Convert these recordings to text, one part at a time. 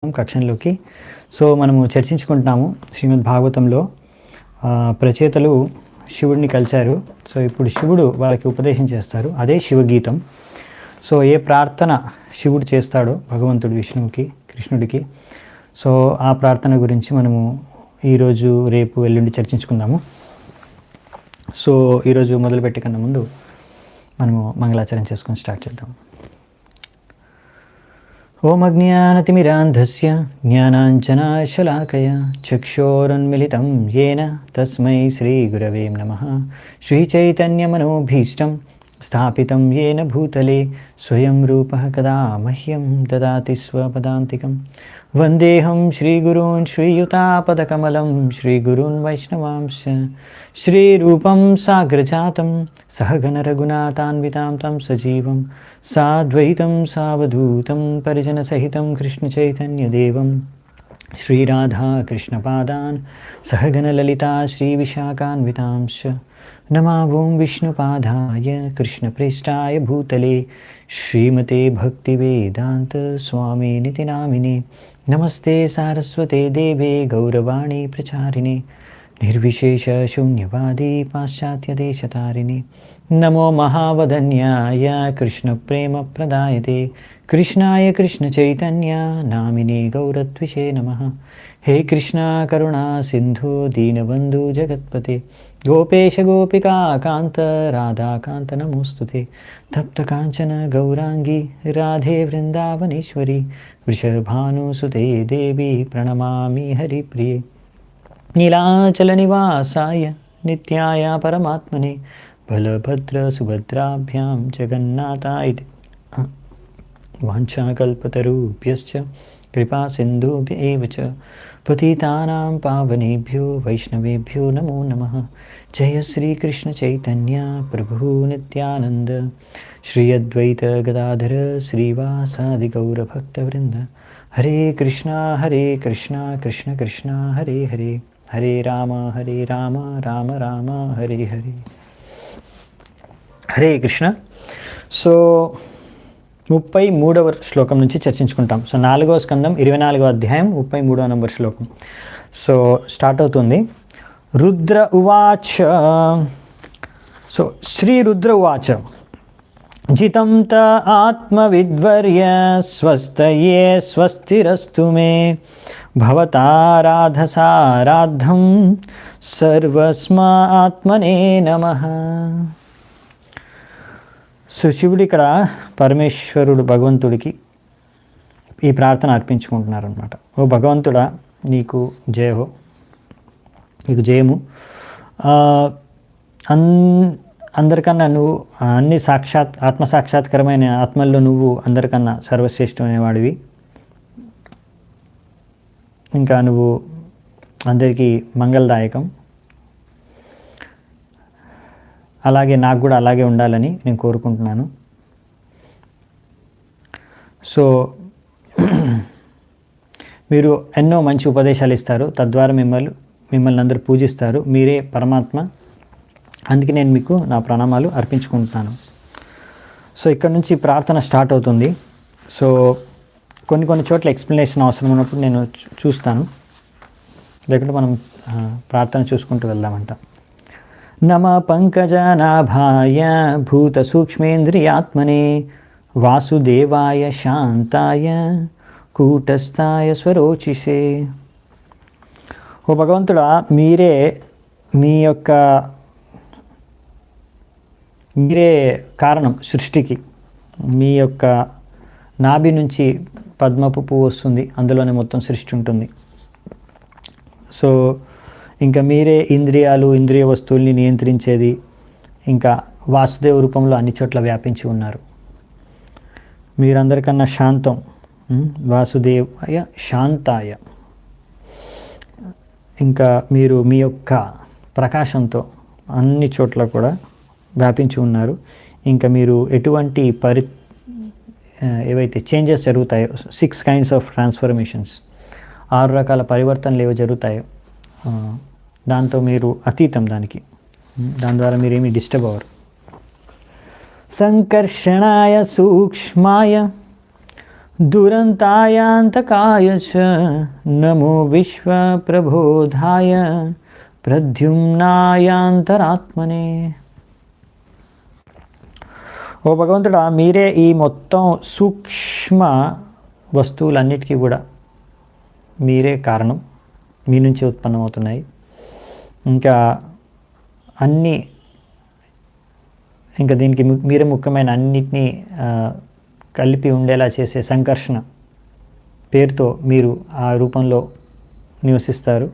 కక్షంలోకి. So మనము చర్చించుకుంటున్నాము శ్రీమద్ భాగవతంలో ప్రచేతలు శివుడిని కలిశారు. సో ఇప్పుడు శివుడు వాళ్ళకి ఉపదేశం చేస్తారు, అదే శివగీతం. సో ఏ ప్రార్థన శివుడు చేస్తాడో భగవంతుడు విష్ణువుకి కృష్ణుడికి, సో ఆ ప్రార్థన గురించి మనము ఈరోజు రేపు ఎల్లుండి చర్చించుకుందాము. సో ఈరోజు మొదలుపెట్టే కన్నా ముందు మనము మంగళాచరణ చేసుకొని స్టార్ట్ చేద్దాం. ఓం అజ్ఞానతిమిరాంధస్య జ్ఞానాంజనాశలాకయా చక్షోరున్మిళితం యేన తస్మై శ్రీగురవే నమః. శ్రీచైతన్యమనోభీష్టం స్థాపితం యేన భూతలే స్వయం రూపః కదా మహ్యం దదాతి స్వపదాంతికం. వందేహం శ్రీగురూన్ శ్రీయుతాపదకమలం శ్రీగురూన్ వైష్ణవాంశ శ్రీరూపం సాగ్రజాతం సహగణ రఘునాథాన్వితాం తం సజీవం సాద్వైతం సావధూతం పరిజనసహితం కృష్ణచైతన్యదేవం శ్రీరాధాకృష్ణపాదాన్ సహగణలలితా శ్రీవిశాఖాన్వితాంశ నమా ఓం విష్ణుపాదాయ కృష్ణప్రేష్టాయ భూతలే శ్రీమతే భక్తివేదాంత స్వామినితి నామినే. నమస్తే సారస్వతే దేవే గౌరవాణి ప్రచారిణే నిర్విశేష శూన్యవాది పాశ్చాత్యదేశతారిణి. నమో మహావదన్యాయ కృష్ణ ప్రేమ ప్రదాయతే కృష్ణాయ కృష్ణ చైతన్య నామినే గౌరత్విషే నమః. హే కృష్ణ కరుణా సింధు దీనబంధు జగత్పతే గోపేశ గోపికా కాంత రాధాకాంత నమోస్తుతే. తప్త కాంచన గౌరాంగి రాధే వృందావనేశ్వరి వృషభానుసుతే దేవి ప్రణమామి హరిప్రియ. నీలాచల నివాసాయ నిత్యాయ పరమాత్మనే బలభద్ర సుభద్రాభ్యాం జగన్నాథాయ వాంఛాకల్పతరుభ్యశ్చ కృపా సింధుభ్య ఏవ చ పతితానాం పావనేభ్యో వైష్ణవేభ్యో నమో నమః. జయ శ్రీకృష్ణ చైతన్య ప్రభు నిత్యానంద శ్రీ అద్వైత గదాధర శ్రీవాసాది గౌరభక్తవృంద. హరే కృష్ణ కృష్ణ కృష్ణ హరే హరే హరే రామ రామ రామ హరే హరే. హరే కృష్ణ. సో 33వ శ్లోకం నుంచి చర్చించుకుంటాం. సో 4వ స్కందం 24వ అధ్యాయం 33వ నంబర్ శ్లోకం. సో స్టార్ట్ అవుతుంది. రుద్ర ఉవాచ. సో శ్రీ రుద్ర ఉవాచ జితం త ఆత్మవిద్వర్య స్వస్తయే స్వస్తిరస్తు మే భవతారాధసారాద్ధం సర్వస్మాత్మనే నమః. సో శివుడు ఇక్కడ పరమేశ్వరుడు భగవంతుడికి ఈ ప్రార్థన అర్పించుకుంటున్నారు అనమాట. ఓ భగవంతుడా, నీకు జయహో, నీకు జయము. అందరికన్నా నువ్వు అన్ని ఆత్మసాక్షాత్కరమైన ఆత్మల్లో నువ్వు అందరికన్నా సర్వశ్రేష్టమైన వాడివి. ఇంకా నువ్వు అందరికీ మంగళదాయకం. అలాగే నాకు కూడా అలాగే ఉండాలని నేను కోరుకుంటున్నాను. సో మీరు ఎన్నో మంచి ఉపదేశాలు ఇస్తారు, తద్వారా మిమ్మల్ని అందరూ పూజిస్తారు. మీరే పరమాత్మ, అందుకే నేను మీకు నా ప్రణామాలు అర్పించుకుంటున్నాను. సో ఇక్కడ నుంచి ప్రార్థన స్టార్ట్ అవుతుంది. సో కొన్ని చోట్ల ఎక్స్ప్లెనేషన్ అవసరం ఉన్నప్పుడు నేను చూస్తాను, లేకుంటే మనం ప్రార్థన చూసుకుంటూ వెళ్దామంట. నమ పంకజనాభాయ భూత సూక్ష్మేంద్రియాత్మనే వాసుదేవాయ శాంతాయ కూటస్థాయ స్వరోచిషే. ఓ భగవంతుడా, మీరే కారణం సృష్టికి. మీ యొక్క నాభి నుంచి పద్మపు పువ్వు వస్తుంది, అందులోనే మొత్తం సృష్టి ఉంటుంది. సో ఇంకా మీరే ఇంద్రియ వస్తువుల్ని నియంత్రించేది. ఇంకా వాసుదేవ రూపంలో అన్ని చోట్ల వ్యాపించి ఉన్నారు. మీరందరికన్నా శాంతం, వాసుదేవాయ శాంతాయ. ఇంకా మీరు మీ యొక్క ప్రకాశంతో అన్ని చోట్ల కూడా వ్యాపించి ఉన్నారు. ఇంకా మీరు ఎటువంటి ఏవైతే చేంజెస్ జరుగుతాయో, 6 kinds of transformations, 6 రకాల పరివర్తనలు ఏవో జరుగుతాయో దాంతో మీరు అతీతం, దాని ద్వారా మీరేమీ డిస్టర్బ్ అవ్వరు. సంకర్షణాయ సూక్ష్మాయ దురంతాయాంతకాయ చ నమో విశ్వప్రబోధాయ ప్రద్యుమ్నాయాంతరాత్మనే. ఓ భగవంతుడా, మీరే ఈ మొత్తం సూక్ష్మ వస్తువులన్నిటికీ కూడా మీరే కారణం, మీ నుంచి ఉత్పన్నమవుతున్నాయి. ఇంకా అన్నీ, ఇంకా దీనికి మీరే ముఖ్యమైన అన్నిటినీ కలిపి ఉండేలా చేసే సంకర్షణ పేరుతో మీరు ఆ రూపంలో నివసిస్తారు.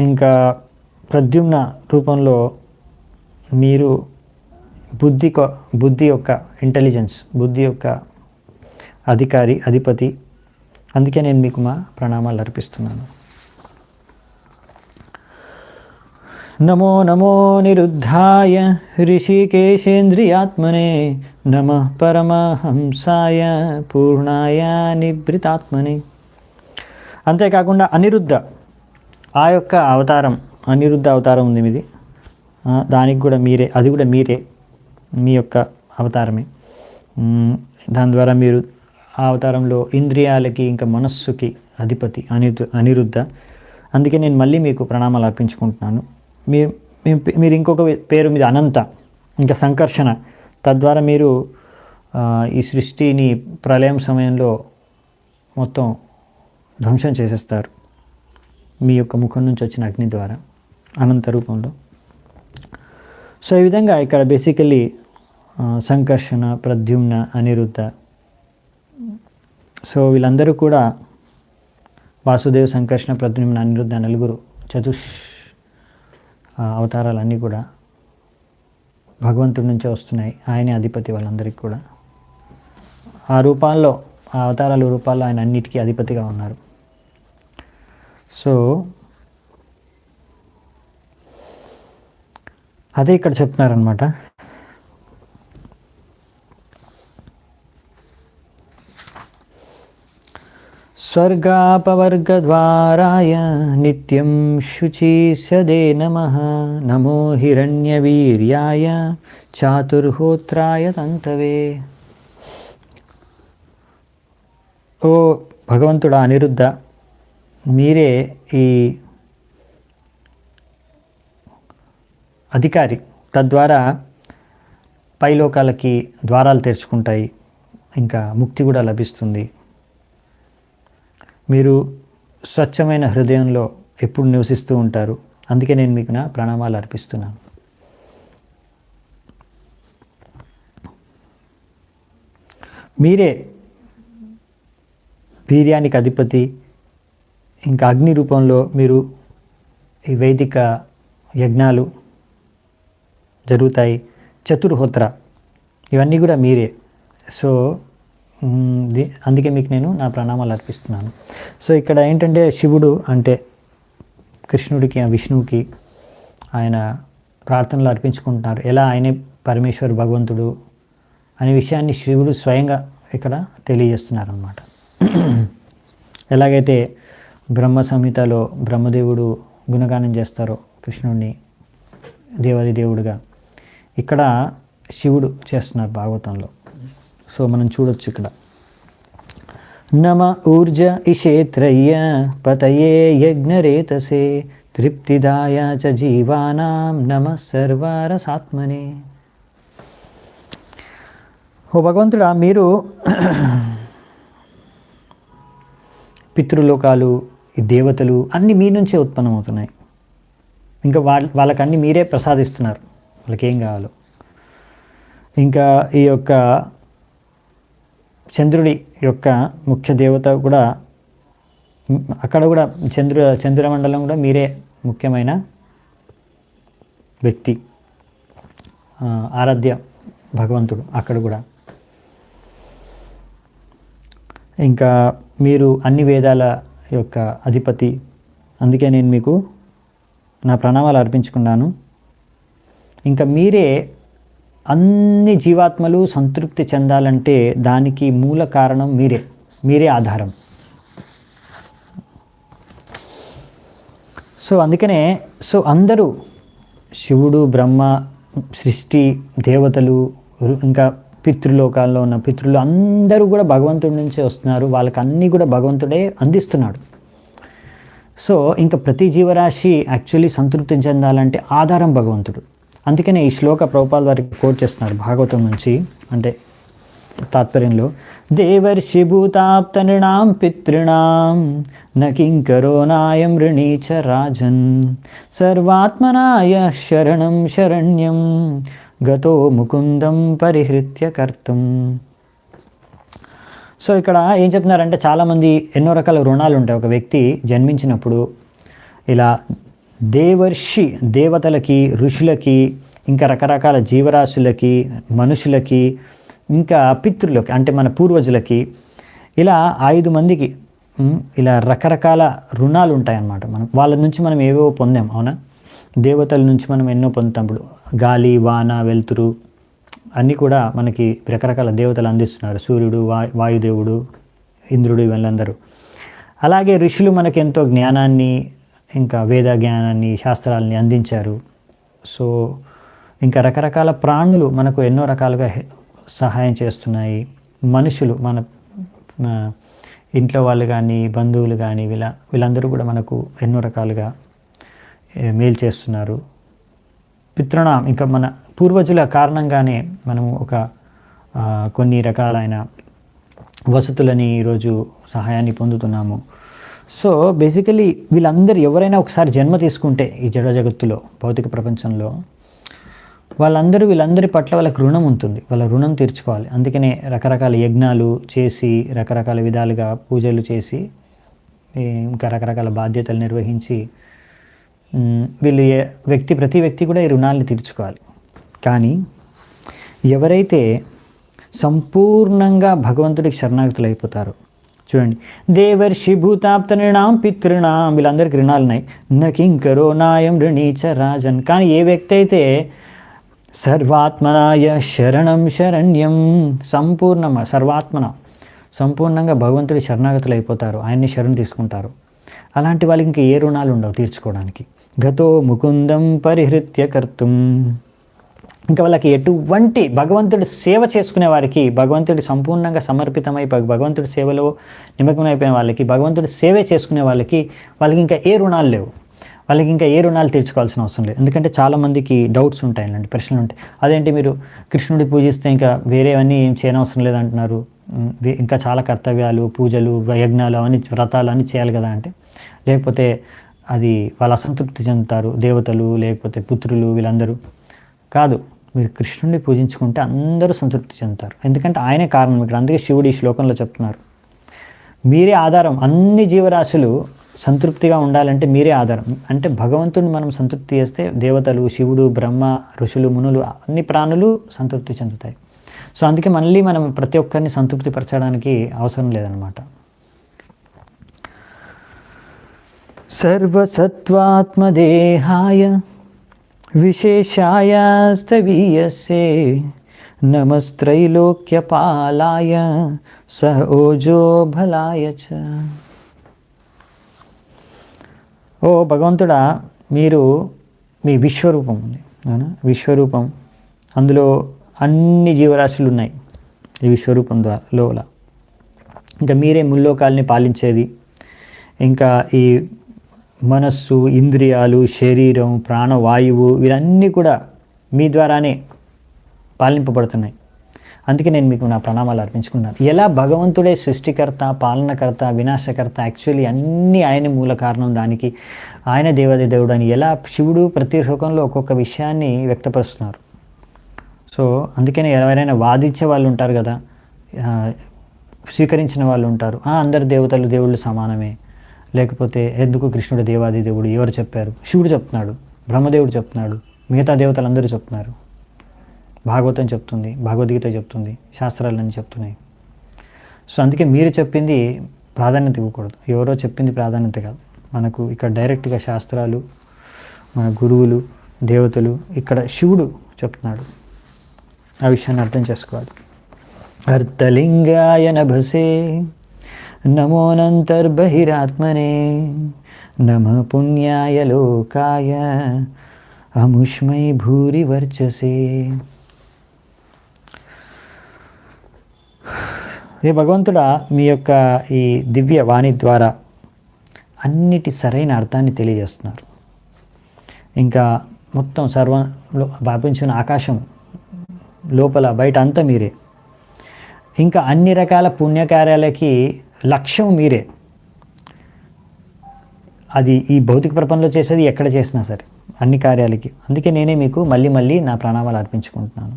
ఇంకా ప్రద్యుమ్న రూపంలో మీరు బుద్ధి యొక్క ఇంటెలిజెన్స్, బుద్ధి యొక్క అధిపతి. అందుకే నేను మీకు మా ప్రణామాలు అర్పిస్తున్నాను. నమో నమో నిరుద్ధాయ ఋషికేశేంద్రియాత్మనే నమః పరమహంసాయ పూర్ణాయ నిభృతాత్మనే. అంతేకాకుండా అనిరుద్ధ, ఆ యొక్క అవతారం, అనిరుద్ధ అవతారం ఉంది మీది, దానికి కూడా మీరే, అది కూడా మీరే, మీ యొక్క అవతారమే. దాని ద్వారా మీరు ఆ అవతారంలో ఇంద్రియాలకి ఇంకా మనస్సుకి అధిపతి అనిరుద్ధ. అందుకే నేను మళ్ళీ మీకు ప్రణామాలు అర్పించుకుంటున్నాను. మీరు ఇంకొక పేరు మీద అనంత, ఇంకా సంకర్షణ. తద్వారా మీరు ఈ సృష్టిని ప్రళయం సమయంలో మొత్తం ధ్వంసం చేసేస్తారు మీ యొక్క ముఖం నుంచి వచ్చిన అగ్ని ద్వారా, అనంత రూపంలో. సో ఈ విధంగా ఇక్కడ బేసికలీ సంకర్షణ, ప్రద్యుమ్న, అనిరుద్ధ, సో వీళ్ళందరూ కూడా వాసుదేవ, సంకర్షణ, ప్రద్యుమ్న, అనిరుద్ధ నలుగురు అవతారాలన్నీ కూడా భగవంతుడి నుంచే వస్తున్నాయి. ఆయనే అధిపతి వాళ్ళందరికీ కూడా. ఆ రూపాల్లో, ఆ అవతారాల రూపాల్లో ఆయన అన్నిటికీ అధిపతిగా ఉన్నారు. సో అదే ఇక్కడ చెప్తున్నారనమాట. స్వర్గాపవర్గద్వారాయ నిత్యం శుచీసదే నమః నమో హిరణ్యవీర్యాయ చాతుర్హోత్రాయ తంతవే. ఓ భగవంతుడా అనిరుద్ధ, మీరే ఈ అధికారి. తద్వారా పైలోకాలకి ద్వారాలు తెరుచుకుంటాయి, ఇంకా ముక్తి కూడా లభిస్తుంది. మీరు స్వచ్ఛమైన హృదయంలో ఎప్పుడు నివసిస్తూ ఉంటారు. అందుకే నేను మీకు నా ప్రణామాలు అర్పిస్తున్నాను. మీరే వీర్యానికి అధిపతి. ఇంకా అగ్ని రూపంలో మీరు ఈ వైదిక యజ్ఞాలు జరుగుతాయి. చతుర్హోత్ర, ఇవన్నీ కూడా మీరే. సో అందుకే మీకు నేను నా ప్రణామాలు అర్పిస్తున్నాను. సో ఇక్కడ ఏంటంటే శివుడు అంటే కృష్ణుడికి, విష్ణువుకి ఆయన ప్రార్థనలు అర్పించుకుంటున్నారు. ఎలా ఆయనే పరమేశ్వరు, భగవంతుడు అనే విషయాన్ని శివుడు స్వయంగా ఇక్కడ తెలియజేస్తున్నారన్నమాట. ఎలాగైతే బ్రహ్మ సంహితలో బ్రహ్మదేవుడు గుణగానం చేస్తారో కృష్ణుడిని దేవాది దేవుడుగా, ఇక్కడ శివుడు చేస్తున్నారు భాగవతంలో. సో మనం చూడొచ్చు ఇక్కడ. నమ ఊర్జ ఇషేత్రయ్య పతయే యజ్ఞరేతసే తృప్తిదాయ చ జీవానాం నమ సర్వరసాత్మనే. ఓ భగవంతుడా, మీరు పితృలోకాలు, ఈ దేవతలు అన్నీ మీ నుంచే ఉత్పన్నమవుతున్నాయి. ఇంకా వాళ్ళకన్నీ మీరే ప్రసాదిస్తున్నారు, వాళ్ళకి ఏం కావాలో. ఇంకా ఈ యొక్క చంద్రుడి యొక్క ముఖ్య దేవత కూడా, అక్కడ కూడా చంద్రమండలం కూడా మీరే ముఖ్యమైన వ్యక్తి, ఆరాధ్య భగవంతుడు అక్కడ కూడా. ఇంకా మీరు అన్ని వేదాల యొక్క అధిపతి. అందుకే నేను మీకు నా ప్రణామాలు అర్పించుకున్నాను. ఇంకా మీరే అన్ని జీవాత్మలు సంతృప్తి చెందాలంటే దానికి మూల కారణం మీరే ఆధారం. సో అందుకనే అందరూ శివుడు, బ్రహ్మ, సృష్టి, దేవతలు, ఇంకా పితృలోకాల్లో ఉన్న పితృలు అందరూ కూడా భగవంతుడి నుంచే వస్తున్నారు, వాళ్ళకి అన్నీ కూడా భగవంతుడే అందిస్తున్నాడు. సో ఇంకా ప్రతి జీవరాశి యాక్చువల్లీ సంతృప్తి చెందాలంటే ఆధారం భగవంతుడు. అందుకనే ఈ శ్లోక ప్రభుపాద వారికి కోట్ చేస్తున్నారు భాగవతం నుంచి, అంటే తాత్పర్యంలో, దేవర్షి భూతాప్త నృణాం పితృణాం నకింకరో నాయం ఋణీచ రాజన్ సర్వాత్మనాయ శరణం శరణ్యం గతో ముకుందం పరిహృత్య కర్తం. సో ఇక్కడ ఏం చెప్తున్నారంటే, చాలామంది ఎన్నో రకాల రుణాలు ఉంటాయి. ఒక వ్యక్తి జన్మించినప్పుడు ఇలా దేవర్షి దేవతలకి, ఋషులకి, ఇంకా రకరకాల జీవరాశులకి, మనుషులకి, ఇంకా పితృలకి అంటే మన పూర్వజులకి, ఇలా 5 మందికి ఇలా రకరకాల రుణాలు ఉంటాయన్నమాట. వాళ్ళ నుంచి మనం ఏవేవో పొందాం, అవునా? దేవతల నుంచి మనం ఎన్నో పొందుతాం. గాలి, వాన, వెలుతురు అన్నీ కూడా మనకి రకరకాల దేవతలు అందిస్తున్నారు. సూర్యుడు, వాయుదేవుడు, ఇంద్రుడు, వీళ్ళందరూ. అలాగే ఋషులు మనకి ఎంతో జ్ఞానాన్ని, ఇంకా వేద జ్ఞానాన్ని, శాస్త్రాలని అందించారు. సో ఇంకా రకరకాల ప్రాణులు మనకు ఎన్నో రకాలుగా సహాయం చేస్తున్నాయి. మనుషులు, మన ఇంట్లో వాళ్ళు కానీ, బంధువులు కానీ, వీళ్ళందరూ కూడా మనకు ఎన్నో రకాలుగా మేలు చేస్తున్నారు. పితృణాం, ఇంకా మన పూర్వజుల కారణంగానే మనము కొన్ని రకాలైన వసతులని ఈరోజు సహాయాన్ని పొందుతున్నాము. సో బేసికలీ వీళ్ళందరూ ఎవరైనా ఒకసారి జన్మ తీసుకుంటే ఈ జడ జగత్తులో, భౌతిక ప్రపంచంలో, వీళ్ళందరి పట్ల వాళ్ళకి రుణం ఉంటుంది. వాళ్ళ రుణం తీర్చుకోవాలి. అందుకనే రకరకాల యజ్ఞాలు చేసి, రకరకాల విధాలుగా పూజలు చేసి, ఇంకా రకరకాల బాధ్యతలు నిర్వహించి ప్రతి వ్యక్తి కూడా ఈ రుణాలను తీర్చుకోవాలి. కానీ ఎవరైతే సంపూర్ణంగా భగవంతుడికి శరణాగతులు అయిపోతారో, చూడండి, దేవర్షి భూతాప్త నృణాం పితృణాం, వీళ్ళందరికీ రుణాలు ఉన్నాయి. నకింకరో నాయం ఋణీచ రాజన్, కానీ ఏ వ్యక్తి అయితే సర్వాత్మనాయ శరణం శరణ్యం, సంపూర్ణంగా భగవంతుడి శరణాగతులు అయిపోతారు, ఆయన్ని శరణు తీసుకుంటారు, అలాంటి వాళ్ళకి ఇంకా ఏ రుణాలు ఉండవు తీర్చుకోవడానికి. గతో ముకుందం పరిహృత్య కర్తుం, ఇంకా వాళ్ళకి ఎటువంటి భగవంతుడి సేవ చేసుకునే వారికి, భగవంతుడి సంపూర్ణంగా సమర్పితమై భగవంతుడి సేవలో నిమగ్నమైపోయిన వాళ్ళకి, భగవంతుడి సేవే చేసుకునే వాళ్ళకి ఇంకా ఏ రుణాలు లేవు. వాళ్ళకి ఇంకా ఏ రుణాలు తీర్చుకోవాల్సిన అవసరం లేదు. ఎందుకంటే చాలామందికి డౌట్స్ ఉంటాయి, అలాంటి ప్రశ్నలు ఉంటాయి. అదేంటి మీరు కృష్ణుడి పూజిస్తే ఇంకా వేరేవన్నీ ఏం చేయనవసరం లేదంటున్నారు, ఇంకా చాలా కర్తవ్యాలు, పూజలు, యజ్ఞాలు, అవన్నీ వ్రతాలు అన్నీ చేయాలి కదా అంటే, లేకపోతే అది వాళ్ళు అసంతృప్తి చెందుతారు, దేవతలు లేకపోతే పుత్రులు వీళ్ళందరూ. కాదు, మీరు కృష్ణుడిని పూజించుకుంటే అందరూ సంతృప్తి చెందుతారు. ఎందుకంటే ఆయనే కారణం ఇక్కడ. అందుకే శివుడు ఈ శ్లోకంలో చెప్తున్నారు, మీరే ఆధారం. అన్ని జీవరాశులు సంతృప్తిగా ఉండాలంటే మీరే ఆధారం. అంటే భగవంతుడిని మనం సంతృప్తి చేస్తే దేవతలు, శివుడు, బ్రహ్మ, ఋషులు, మునులు, అన్ని ప్రాణులు సంతృప్తి చెందుతాయి. సో అందుకే మళ్ళీ మనం ప్రతి ఒక్కరిని సంతృప్తిపరచడానికి అవసరం లేదనమాట. సర్వసత్వాత్మదేహాయ విశేషాయ స్థవీయసే నమస్త్రైలోక్యపాలాయ సహ ఓజో బలాయ చ. ఓ భగవంతుడా, మీరు మీ విశ్వరూపం ఉంది, అవునా? విశ్వరూపం, అందులో అన్ని జీవరాశులు ఉన్నాయి ఈ విశ్వరూపం లోపల. ఇంకా మీరే ముల్లోకాల్ని పాలించేది. ఇంకా ఈ మనస్సు, ఇంద్రియాలు, శరీరం, ప్రాణవాయువు వీరన్నీ కూడా మీ ద్వారానే పాలింపబడుతున్నాయి. అందుకే నేను మీకు నా ప్రణామాలు అర్పించుకున్నాను. ఎలా భగవంతుడే సృష్టికర్త, పాలనకర్త, వినాశకర్త, యాక్చువల్లీ అన్నీ ఆయన మూల కారణం, దానికి ఆయన దేవాది దేవుడు అని ఎలా శివుడు ప్రతి శ్లోకంలో ఒక్కొక్క విషయాన్ని వ్యక్తపరుస్తున్నారు. సో అందుకనే ఎవరైనా వాదించే వాళ్ళు ఉంటారు కదా, స్వీకరించిన వాళ్ళు ఉంటారు, అందరు దేవుళ్ళు సమానమే, లేకపోతే ఎందుకు కృష్ణుడు దేవాది దేవుడు, ఎవరు చెప్పారు? శివుడు చెప్తున్నాడు, బ్రహ్మదేవుడు చెప్తున్నాడు, మిగతా దేవతలు అందరూ చెప్తున్నారు, భాగవతం చెప్తుంది, భగవద్గీత చెప్తుంది, శాస్త్రాలన్నీ చెప్తున్నాయి. సో అందుకే మీరు చెప్పింది ప్రాధాన్యత ఇవ్వకూడదు, ఎవరో చెప్పింది ప్రాధాన్యత కాదు. మనకు ఇక్కడ డైరెక్ట్గా శాస్త్రాలు, మన గురువులు, దేవతలు, ఇక్కడ శివుడు చెప్తున్నాడు. ఆ విషయాన్ని అర్థం చేసుకోవాలి. అర్థలింగాయ నభసే నమోనంతర్బహిరాత్మనే నమ పుణ్యాయ లోకాయ అముష్మై భూరి వర్చసే. హే భగవంతుడా, మీ యొక్క ఈ దివ్య వాణి ద్వారా అన్నిటి సరైన అర్థాన్ని తెలియజేస్తున్నారు. ఇంకా మొత్తం సర్వంలో వ్యాపించిన ఆకాశం లోపల బయట అంతా మీరే. ఇంకా అన్ని రకాల పుణ్యకార్యాలకి లక్ష్యం మీరే. అది ఈ భౌతిక ప్రపంచంలో చేసేది ఎక్కడ చేసినా సరే, అన్ని కార్యాలకి. అందుకే నేనే మీకు మళ్ళీ మళ్ళీ నా ప్రణామాలు అర్పించుకుంటున్నాను.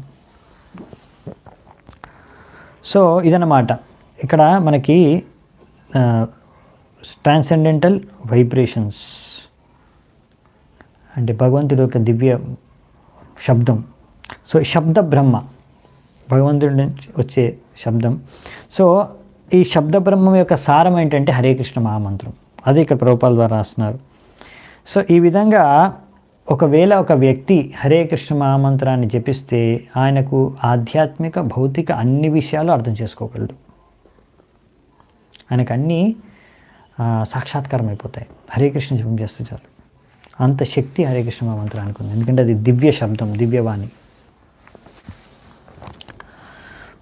సో ఇదన్నమాట. ఇక్కడ మనకి ట్రాన్సెండెంటల్ వైబ్రేషన్స్ అంటే భగవంతుడి యొక్క దివ్య శబ్దం. సో శబ్ద బ్రహ్మ, భగవంతుడి నుంచి వచ్చే శబ్దం. సో ఈ శబ్ద బ్రహ్మం యొక్క సారం ఏంటంటే హరే కృష్ణ మహామంత్రం. అది ఇక్కడ ప్రభుపాల ద్వారా రాస్తున్నారు. సో ఈ విధంగా ఒకవేళ ఒక వ్యక్తి హరే కృష్ణ మహామంత్రాన్ని జపిస్తే ఆయనకు ఆధ్యాత్మిక భౌతిక అన్ని విషయాలు అర్థం చేసుకోగలడు. ఆయనకు అన్నీ సాక్షాత్కారం అయిపోతాయి హరే కృష్ణ జపం చేస్తే చాలు. అంత శక్తి హరే కృష్ణ మహామంత్రానికి ఉంది, ఎందుకంటే అది దివ్య శబ్దం, దివ్యవాణి.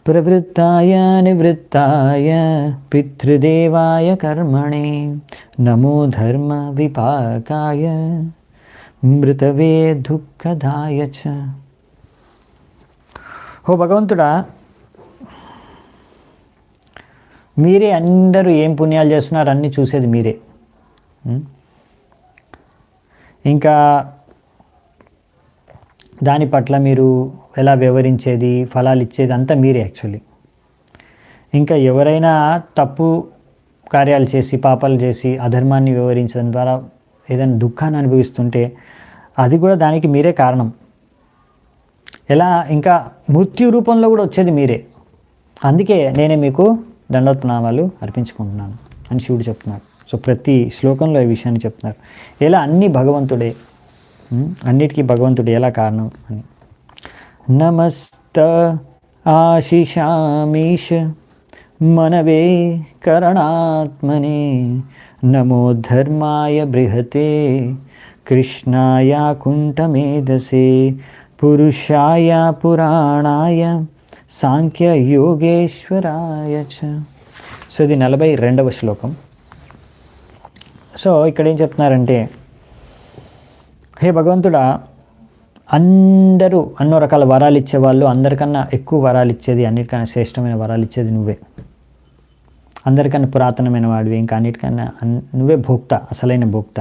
ప్రవృత్తాయ నివృత్తాయ పితృదేవాయ కర్మణే నమో ధర్మ విపాకాయ మృతవే దుఃఖదాయ చ. ఓ భగవంతుడా, మీరే అందరూ ఏం పుణ్యాలు చేస్తున్నారు అన్నీ చూసేది మీరే. ఇంకా దాని పట్ల మీరు ఎలా వ్యవహరించేది, ఫలాలు ఇచ్చేది అంతా మీరే యాక్చువల్లీ. ఇంకా ఎవరైనా తప్పు కార్యాలు చేసి, పాపాలు చేసి, అధర్మాన్ని వ్యవహరించడం ద్వారా ఏదైనా దుఃఖాన్ని అనుభవిస్తుంటే అది కూడా దానికి మీరే కారణం. ఎలా ఇంకా మృత్యు రూపంలో కూడా వచ్చేది మీరే. అందుకే నేనే మీకు దండోత్నామాలు అర్పించుకుంటున్నాను అని శివుడు చెప్తున్నాడు. సో ప్రతి శ్లోకంలో ఈ విషయాన్ని చెప్తున్నారు. ఎలా అన్నీ భగవంతుడే, అన్నిటికీ భగవంతుడు ఎలా కారణం అని. నమస్త ఆశిషామీష మనవే కరణాత్మనే నమో ధర్మాయ బృహతే కృష్ణాయ కుంఠమేధసే పురుషాయ పురాణాయ సాంఖ్య యోగేశ్వరాయ చ. సో ఇది 42వ శ్లోకం. సో ఇక్కడ ఏం చెప్తున్నారంటే, హే భగవంతుడా, అందరూ అన్నో రకాల వరాలు ఇచ్చేవాళ్ళు, అందరికన్నా ఎక్కువ వరాలు ఇచ్చేది, అన్నిటికన్నా శ్రేష్టమైన వరాలు ఇచ్చేది నువ్వే. అందరికన్నా పురాతనమైన వాడివి, ఇంకా అన్నిటికన్నా నువ్వే భోక్త, అసలైన భోక్త.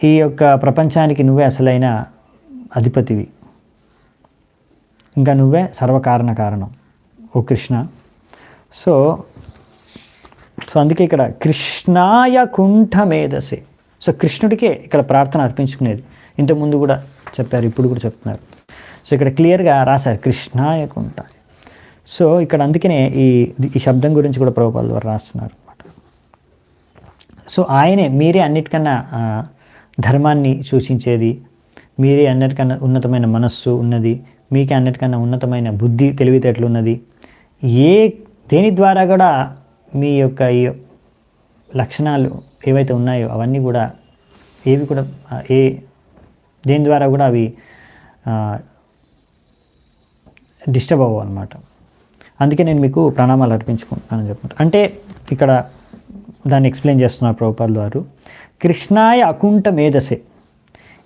ఈ యొక్క ప్రపంచానికి నువ్వే అసలైన అధిపతివి, ఇంకా నువ్వే సర్వకారణ కారణం ఓ కృష్ణ. సో అందుకే ఇక్కడ కృష్ణాయ కుంఠమేధసే. సో కృష్ణుడికే ఇక్కడ ప్రార్థన అర్పించుకునేది. ఇంతకుముందు కూడా చెప్పారు, ఇప్పుడు కూడా చెప్తున్నారు. సో ఇక్కడ క్లియర్గా రాశారు కృష్ణాయ కుంఠ. సో ఇక్కడ అందుకనే ఈ శబ్దం గురించి కూడా ప్రభుపాల ద్వారా రాస్తున్నారు అన్నమాట. సో ఆయనే, మీరే అన్నిటికన్నా ధర్మాన్ని సూచించేది, మీరే అన్నిటికన్నా ఉన్నతమైన మనస్సు ఉన్నది, మీకే అన్నిటికన్నా ఉన్నతమైన బుద్ధి తెలివితేటలు ఉన్నది. దేని ద్వారా కూడా మీ యొక్క ఈ లక్షణాలు ఏవైతే ఉన్నాయో అవన్నీ కూడా ఏవి కూడా దేని ద్వారా కూడా అవి డిస్టర్బ్ అవ్వవు అనమాట. అందుకే నేను మీకు ప్రణామాలు అర్పించుకుంటానని చెప్పాను. అంటే ఇక్కడ దాన్ని ఎక్స్ప్లెయిన్ చేస్తున్నారు ప్రభుపాద ద్వారా. కృష్ణాయ అకుంఠ మేధసే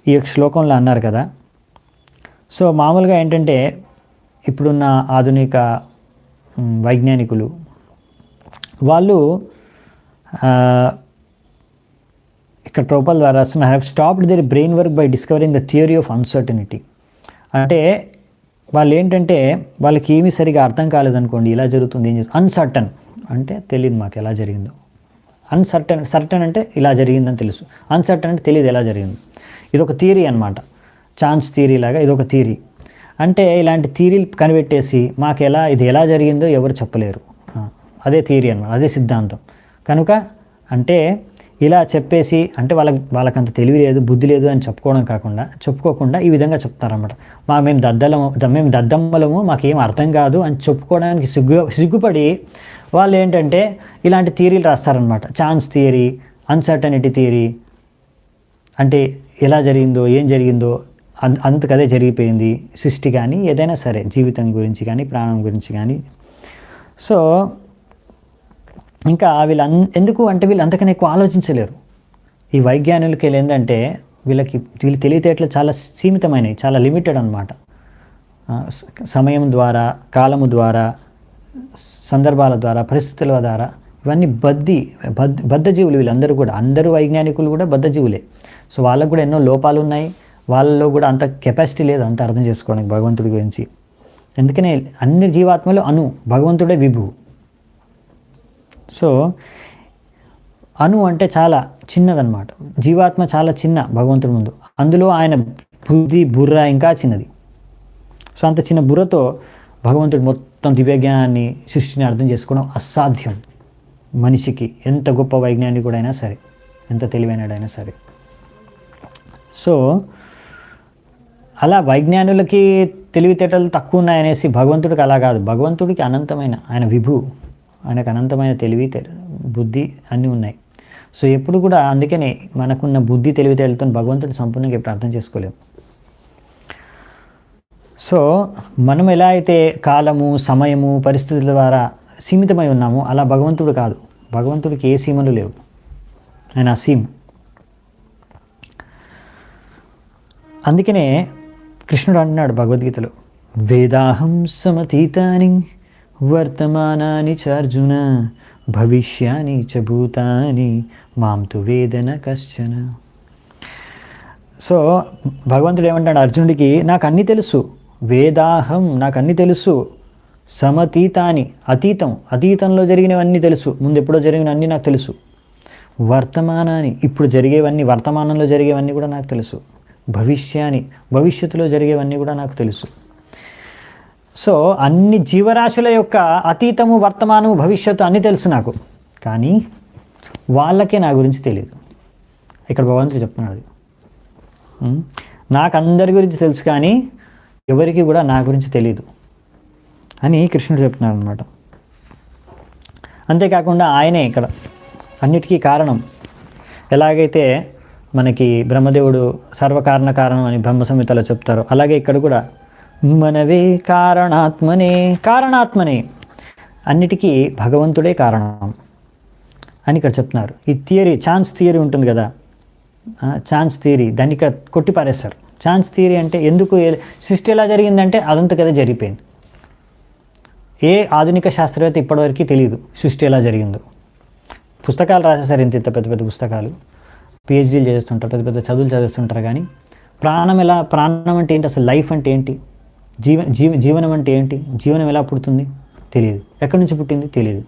ఈ యొక్క శ్లోకంలో అన్నారు కదా. సో మామూలుగా ఏంటంటే ఇప్పుడున్న ఆధునిక వైజ్ఞానికులు వాళ్ళు ఇక్కడ ప్రభుపాద ద్వారా రాస్తున్న have stopped there brain work by discovering the theory of uncertainty. అంటే వాళ్ళు ఏంటంటే వాళ్ళకి ఏమీ సరిగా అర్థం కాలేదనుకోండి, ఇలా జరుగుతుంది, ఏం జరుగుతుంది, అన్సర్టన్ అంటే తెలియదు మాకు ఎలా జరిగిందో. సర్టన్ అంటే ఇలా జరిగిందని తెలుసు, అన్సర్టన్ అంటే తెలియదు ఎలా జరిగింది. ఇది ఒక థియరీ అనమాట, ఛాన్స్ థియరీ లాగా ఇదొక థియరీ. అంటే ఇలాంటి థియరీలు కనిపెట్టేసి మాకు ఇది ఎలా జరిగిందో ఎవరు చెప్పలేరు, అదే థియరీ అనమాట, అదే సిద్ధాంతం. కనుక అంటే ఇలా చెప్పేసి అంటే వాళ్ళకంత తెలివి లేదు, బుద్ధి లేదు అని చెప్పుకోకుండా ఈ విధంగా చెప్తారన్నమాట. మేము దద్దమ్మలము, మాకేం అర్థం కాదు అని చెప్పుకోవడానికి సిగ్గుపడి వాళ్ళు ఏంటంటే ఇలాంటి థియరీలు రాస్తారనమాట. ఛాన్స్ థియరీ, అన్సర్టనిటీ థియరీ, అంటే ఎలా జరిగిందో ఏం జరిగిందో అంతకదే జరిగిపోయింది. సృష్టి కానీ ఏదైనా సరే, జీవితం గురించి కానీ ప్రాణం గురించి కానీ సో ఇంకా ఎందుకు అంటే వీళ్ళు అంతకన్నా ఎక్కువ ఆలోచించలేరు. ఈ వైజ్ఞానికులకి ఏంటంటే వీళ్ళు తెలివితేటలు చాలా సీమితమైనవి, చాలా లిమిటెడ్ అనమాట. సమయం ద్వారా, కాలము ద్వారా, సందర్భాల ద్వారా, పరిస్థితుల ద్వారా, ఇవన్నీ బద్ధజీవులు వీళ్ళందరూ కూడా. అందరూ వైజ్ఞానికులు కూడా బద్ధజీవులే. సో వాళ్ళకు కూడా ఎన్నో లోపాలు ఉన్నాయి, వాళ్ళలో కూడా అంత కెపాసిటీ లేదు అంత అర్థం చేసుకోవడానికి భగవంతుడి గురించి. అందుకనే అన్ని జీవాత్మలు భగవంతుడే విభువు. సో అణు అంటే చాలా చిన్నదన్నమాట. జీవాత్మ చాలా చిన్న భగవంతుడి ముందు. అందులో ఆయన బుద్ధి, బుర్ర ఇంకా చిన్నది. సో అంత చిన్న బుర్రతో భగవంతుడు మొత్తం దివ్యజ్ఞానాన్ని, సృష్టిని అర్థం చేసుకోవడం అసాధ్యం మనిషికి, ఎంత గొప్ప వైజ్ఞానికుడైనా సరే, ఎంత తెలివైనడైనా సరే. సో అలా వైజ్ఞానులకి తెలివితేటలు తక్కువ ఉన్నాయనేసి భగవంతుడికి అలా కాదు. భగవంతుడికి అనంతమైన, ఆయన విభు, ఆయనకు అనంతమైన బుద్ధి అన్నీ ఉన్నాయి. సో ఎప్పుడు కూడా అందుకనే మనకున్న బుద్ధి, తెలివితేటలతో భగవంతుడి సంపూర్ణంగా ఎప్పుడు అర్థం చేసుకోలేము. సో మనం ఎలా అయితే కాలము, సమయము, పరిస్థితుల ద్వారా సీమితమై ఉన్నామో అలా భగవంతుడు కాదు. భగవంతుడికి ఏ సీమలు లేవు, ఆయన అసీమ్. అందుకనే కృష్ణుడు అంటున్నాడు భగవద్గీతలో, వేదాహం సమతీతాని వర్తమానాని చ అర్జున భవిష్యాని చ భూతాని మాం తు వేదన కశ్చన. సో భగవంతుడు ఏమంటాడు అర్జునుడికి, నాకు అన్నీ తెలుసు, వేదాహం నాకు అన్నీ తెలుసు, సమతీతాని అతీతంలో జరిగినవన్నీ తెలుసు, ముందు ఎప్పుడో జరిగినవన్నీ నాకు తెలుసు, వర్తమానాన్ని ఇప్పుడు జరిగేవన్నీ, వర్తమానంలో జరిగేవన్నీ కూడా నాకు తెలుసు, భవిష్యత్తులో జరిగేవన్నీ కూడా నాకు తెలుసు. సో అన్ని జీవరాశుల యొక్క అతీతము, వర్తమానము, భవిష్యత్తు అన్నీ తెలుసు నాకు, కానీ వాళ్ళకే నా గురించి తెలియదు. ఇక్కడ భగవంతుడు చెప్తున్నాడు, నాకు అందరి గురించి తెలుసు కానీ ఎవరికి కూడా నా గురించి తెలియదు అని కృష్ణుడు చెప్తున్నాడు అనమాట. అంతేకాకుండా ఆయనే ఇక్కడ అన్నిటికీ కారణం. ఎలాగైతే మనకి బ్రహ్మదేవుడు సర్వకారణ కారణం అని బ్రహ్మ సంహితలో చెప్తారు, అలాగే ఇక్కడ కూడా మనవే కారణాత్మనే అన్నిటికీ భగవంతుడే కారణం అని ఇక్కడ చెప్తున్నారు. ఈ థియరీ, ఛాన్స్ థియరీ ఉంటుంది కదా, ఛాన్స్ థియరీ, దాన్ని ఇక్కడ కొట్టి పారేస్తారు. ఛాన్స్ థియరీ అంటే ఎందుకు, సృష్టి ఎలా జరిగిందంటే అదంతా కదా జరిగిపోయింది. ఏ ఆధునిక శాస్త్రవేత్త ఇప్పటివరకు తెలియదు సృష్టి ఎలా జరిగిందో. పుస్తకాలు రాసేసారు, ఇంత పెద్ద పెద్ద పుస్తకాలు, పిహెచ్డీలు చేస్తుంటారు, పెద్ద పెద్ద చదువులు చదివిస్తుంటారు, కానీ ప్రాణం అంటే ఏంటి, అసలు లైఫ్ అంటే ఏంటి, జీవనం అంటే ఏంటి, జీవనం ఎలా పుడుతుంది తెలియదు, ఎక్కడి నుంచి పుట్టింది తెలియదు,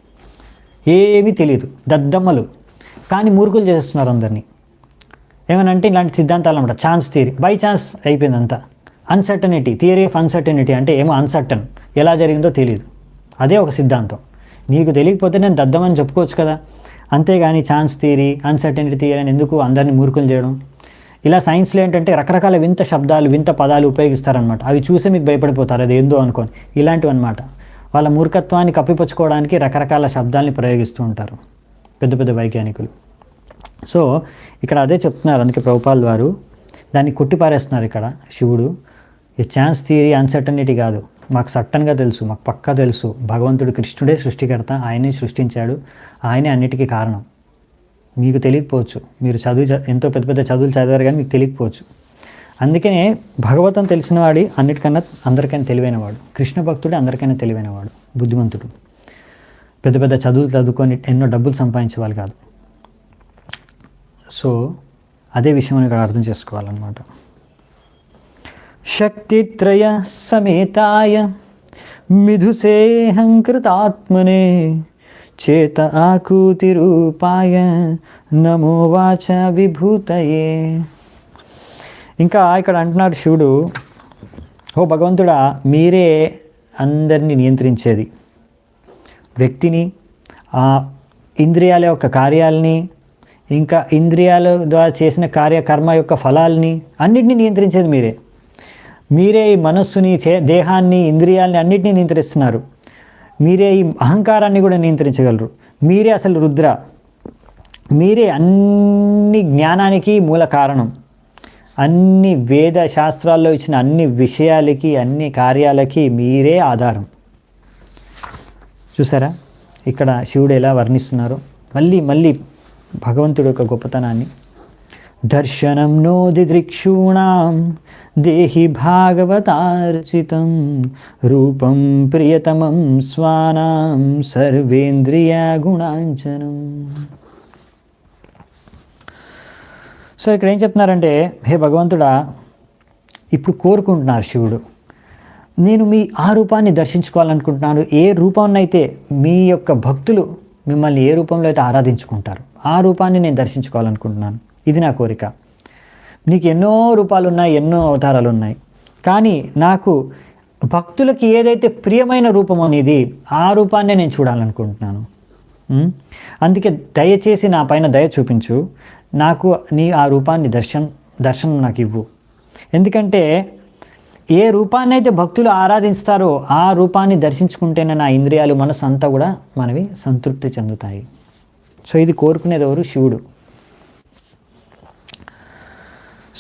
ఏమీ తెలియదు. దద్దమ్మలు కానీ మూర్ఖులు చేసేస్తున్నారు అందరినీ. ఏమనంటే ఇలాంటి సిద్ధాంతాలు అనమాట. ఛాన్స్ థియరీ, బై ఛాన్స్ అయిపోయింది అంతా. అన్సర్టనిటీ, థియరీ ఆఫ్ అన్సర్టనిటీ అంటే ఏమో అన్సర్టన్, ఎలా జరిగిందో తెలియదు, అదే ఒక సిద్ధాంతం. నీకు తెలియకపోతే నేను దద్దమని చెప్పుకోవచ్చు కదా, అంతేగాని ఛాన్స్ థియరీ, అన్సర్టనిటీ థియరీ అని ఎందుకు అందరినీ మూర్ఖులు చేయడం. ఇలా సైన్స్లో ఏంటంటే రకరకాల వింత శబ్దాలు, వింత పదాలు ఉపయోగిస్తారనమాట. అవి చూసి మీకు భయపడిపోతారు, అది ఏందో అనుకోని. ఇలాంటివి అనమాట. వాళ్ళ మూర్ఖత్వాన్ని కప్పిపుచ్చుకోవడానికి రకరకాల శబ్దాలని ప్రయోగిస్తూ ఉంటారు పెద్ద పెద్ద వైజ్ఞానికులు. సో ఇక్కడ అదే చెప్తున్నారు. అందుకే ప్రభుపాల్ వారు దాన్ని కొట్టిపారేస్తున్నారు. ఇక్కడ శివుడు ఈ ఛాన్స్ థియరీ, అన్సర్టనిటీ కాదు, మాకు సట్టన్గా తెలుసు, మాకు పక్కా తెలుసు, భగవంతుడు కృష్ణుడే సృష్టికర్త, ఆయనే సృష్టించాడు, ఆయనే అన్నిటికీ కారణం. మీకు తెలియకపోవచ్చు, మీరు ఎంతో పెద్ద పెద్ద చదువులు చదివారు కానీ మీకు తెలియకపోవచ్చు. అందుకనే భగవతం తెలిసినవాడి అన్నిటికన్నా అందరికైనా తెలివైనవాడు. కృష్ణ భక్తుడే అందరికైనా తెలివైనవాడు, బుద్ధిమంతుడు. పెద్ద పెద్ద చదువులు చదువుకొని ఎన్నో డబ్బులు సంపాదించేవాళ్ళు కాదు. సో అదే విషయం ఇక్కడ అర్థం చేసుకోవాలన్నమాట. శక్తిత్రయ సమేతాయ మిథుసేహంకృతాత్మనే చేత ఆకూతి రూపాయ నమో వాచ విభూతయే. ఇంకా ఇక్కడ అంటున్నాడు శివుడు, ఓ భగవంతుడా, మీరే అందరినీ నియంత్రించేది, వ్యక్తిని, ఆ ఇంద్రియాల యొక్క కార్యాలని, ఇంకా ఇంద్రియాల ద్వారా చేసిన కార్యకర్మ యొక్క ఫలాల్ని అన్నిటినీ నియంత్రించేది మీరే. మీరే ఈ మనస్సుని, దేహాన్ని, ఇంద్రియాలని అన్నిటినీ నియంత్రిస్తున్నారు. మీరే ఈ అహంకారాన్ని కూడా నియంత్రించగలరు. మీరే అసలు రుద్ర, మీరే అన్ని జ్ఞానానికి మూల కారణం, అన్ని వేద శాస్త్రాల్లో ఇచ్చిన అన్ని విషయాలకి, అన్ని కార్యాలకి మీరే ఆధారం. చూసారా ఇక్కడ శివుడు ఎలా వర్ణిస్తున్నారో. మళ్ళీ మళ్ళీ భగవంతుడి యొక్క గొప్పతనాన్ని. దర్శనం నో దిదృక్షూణాం దేహి భాగవతార్చితం రూపం ప్రియతమం స్వానాం సర్వేంద్రియ గుణాంచనం. సో ఇక్కడ ఏం చెప్తున్నారంటే, హే భగవంతుడా, ఇప్పుడు కోరుకుంటున్నారు శివుడు, నేను మీ ఆ రూపాన్ని దర్శించుకోవాలనుకుంటున్నాను. ఏ రూపాన్నైతే మీ యొక్క భక్తులు మిమ్మల్ని ఏ రూపంలో అయితే ఆరాధించుకుంటారు ఆ రూపాన్ని నేను దర్శించుకోవాలనుకుంటున్నాను. ఇది నా కోరిక. నీకు ఎన్నో రూపాలు ఉన్నాయి, ఎన్నో అవతారాలు ఉన్నాయి, కానీ నాకు భక్తులకి ఏదైతే ప్రియమైన రూపం అనేది ఆ రూపాన్నే నేను చూడాలనుకుంటున్నాను. అందుకే దయచేసి నా పైన దయ చూపించు, నాకు నీ ఆ రూపాన్ని దర్శనం నాకు ఇవ్వు. ఎందుకంటే ఏ రూపాన్ని అయితే భక్తులు ఆరాధిస్తారో ఆ రూపాన్ని దర్శించుకుంటేనే నా ఇంద్రియాలు, మనసు అంతా కూడా మనవి సంతృప్తి చెందుతాయి. సో ఇది కోరుకునేది ఎవరు? శివుడు.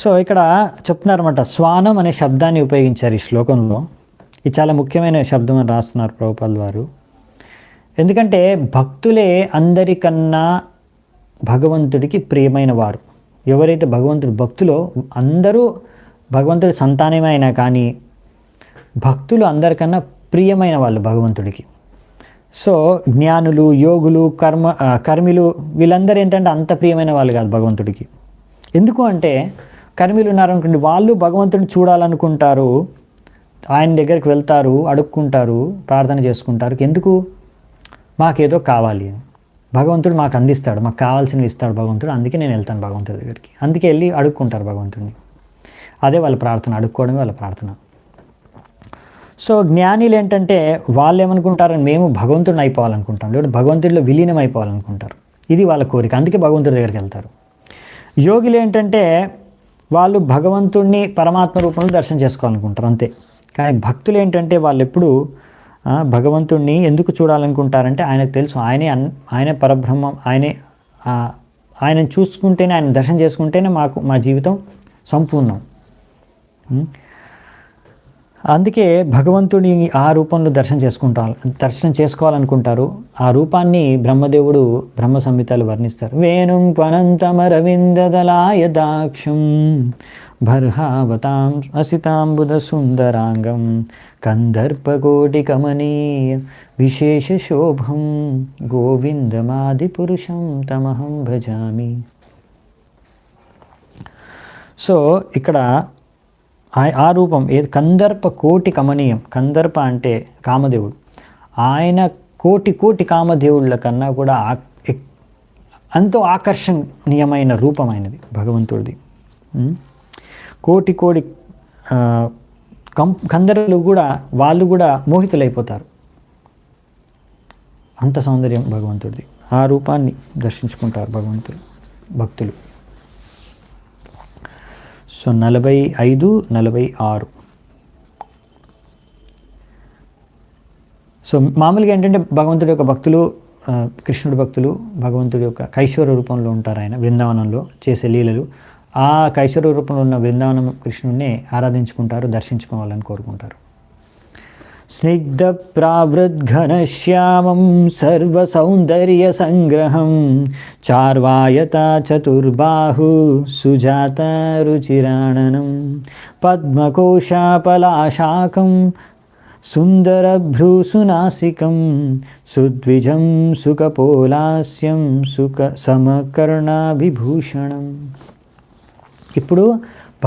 సో ఇక్కడ చెప్తున్నారన్నమాట, స్వానం అనే శబ్దాన్ని ఉపయోగించారు ఈ శ్లోకంలో. ఇది చాలా ముఖ్యమైన శబ్దం అని రాస్తున్నారు ప్రభుపాదుల వారు. ఎందుకంటే భక్తులే అందరికన్నా భగవంతుడికి ప్రియమైన వారు. ఎవరైతే భగవంతుడి భక్తులో, అందరూ భగవంతుడి సంతానమే అయినా కానీ భక్తులు అందరికన్నా ప్రియమైన వాళ్ళు భగవంతుడికి. సో జ్ఞానులు, యోగులు, కర్మిలు వీళ్ళందరూ ఏంటంటే అంత ప్రియమైన వాళ్ళు కాదు భగవంతుడికి. ఎందుకు అంటే కర్మిలు ఉన్నారనుకోండి, వాళ్ళు భగవంతుడిని చూడాలనుకుంటారు, ఆయన దగ్గరికి వెళ్తారు, అడుక్కుంటారు, ప్రార్థన చేసుకుంటారు. ఎందుకు? మాకేదో కావాలి, భగవంతుడు మాకు అందిస్తాడు, మాకు కావాల్సినవి ఇస్తాడు భగవంతుడు, అందుకే నేను వెళ్తాను భగవంతుడి దగ్గరికి. అందుకే వెళ్ళి అడుక్కుంటారు భగవంతుడిని. అదే వాళ్ళ ప్రార్థన, అడుక్కోవడమే వాళ్ళ ప్రార్థన. సో జ్ఞానిలు ఏంటంటే వాళ్ళు ఏమనుకుంటారని, మేము భగవంతుడిని అయిపోవాలనుకుంటాం, లేదా భగవంతుడిలో విలీనం అయిపోవాలనుకుంటారు. ఇది వాళ్ళ కోరిక, అందుకే భగవంతుడి దగ్గరికి వెళ్తారు. యోగులు ఏంటంటే వాళ్ళు భగవంతుడిని పరమాత్మ రూపంలో దర్శనం చేసుకోవాలనుకుంటారు అంతే. కానీ భక్తులు ఏంటంటే వాళ్ళు ఎప్పుడు భగవంతుడిని ఎందుకు చూడాలనుకుంటారంటే ఆయనకు తెలుసు ఆయనే పరబ్రహ్మం, ఆయనను చూసుకుంటేనే, ఆయన దర్శనం చేసుకుంటేనే మా జీవితం సంపూర్ణం. అందుకే భగవంతుని ఆ రూపంలో దర్శనం చేసుకోవాలనుకుంటారు. ఆ రూపాన్ని బ్రహ్మదేవుడు బ్రహ్మ సంహితలు వర్ణిస్తారు. వేణుం పనంతమరవిందదలాయ దాక్షం బర్హావతాం అసితాంబుద సుందరాంగం కందర్పకోటి కమనీయ విశేష శోభం గోవిందమాది పురుషం తమహం భజామి. సో ఇక్కడ ఆ రూపం ఏది? కందర్ప కోటి కమనీయం. కందర్ప అంటే కామదేవుడు. ఆయన కోటి కామదేవుళ్ళ కన్నా కూడా ఎంతో ఆకర్షణీయమైన రూపమైనది భగవంతుడిది. కోటి కందరులు కూడా, వాళ్ళు కూడా మోహితులైపోతారు, అంత సౌందర్యం భగవంతుడిది. ఆ రూపాన్ని దర్శించుకుంటారు భక్తులు. సో 45, 46. సో మామూలుగా ఏంటంటే భగవంతుడి యొక్క భక్తులు, కృష్ణుడి భక్తులు భగవంతుడి యొక్క కైశోర రూపంలో ఉంటారు. ఆయన బృందావనంలో చేసే లీలలు, ఆ కైశోర రూపంలో ఉన్న బృందావనం కృష్ణుడిని ఆరాధించుకుంటారు, దర్శించుకోవాలని కోరుకుంటారు. స్నిగ్ధ ప్రావృద్ఘనశ్యామం సర్వసౌందర్య సంగ్రహం చార్వాయత చతుర్బాహు సుజాత రుచిరాణనం పద్మకోశాపలాశాకం సుందరభ్రూసునాసికం సుద్విజం సుఖపోలాస్యం సమకర్ణాభిభూషణం. ఇప్పుడు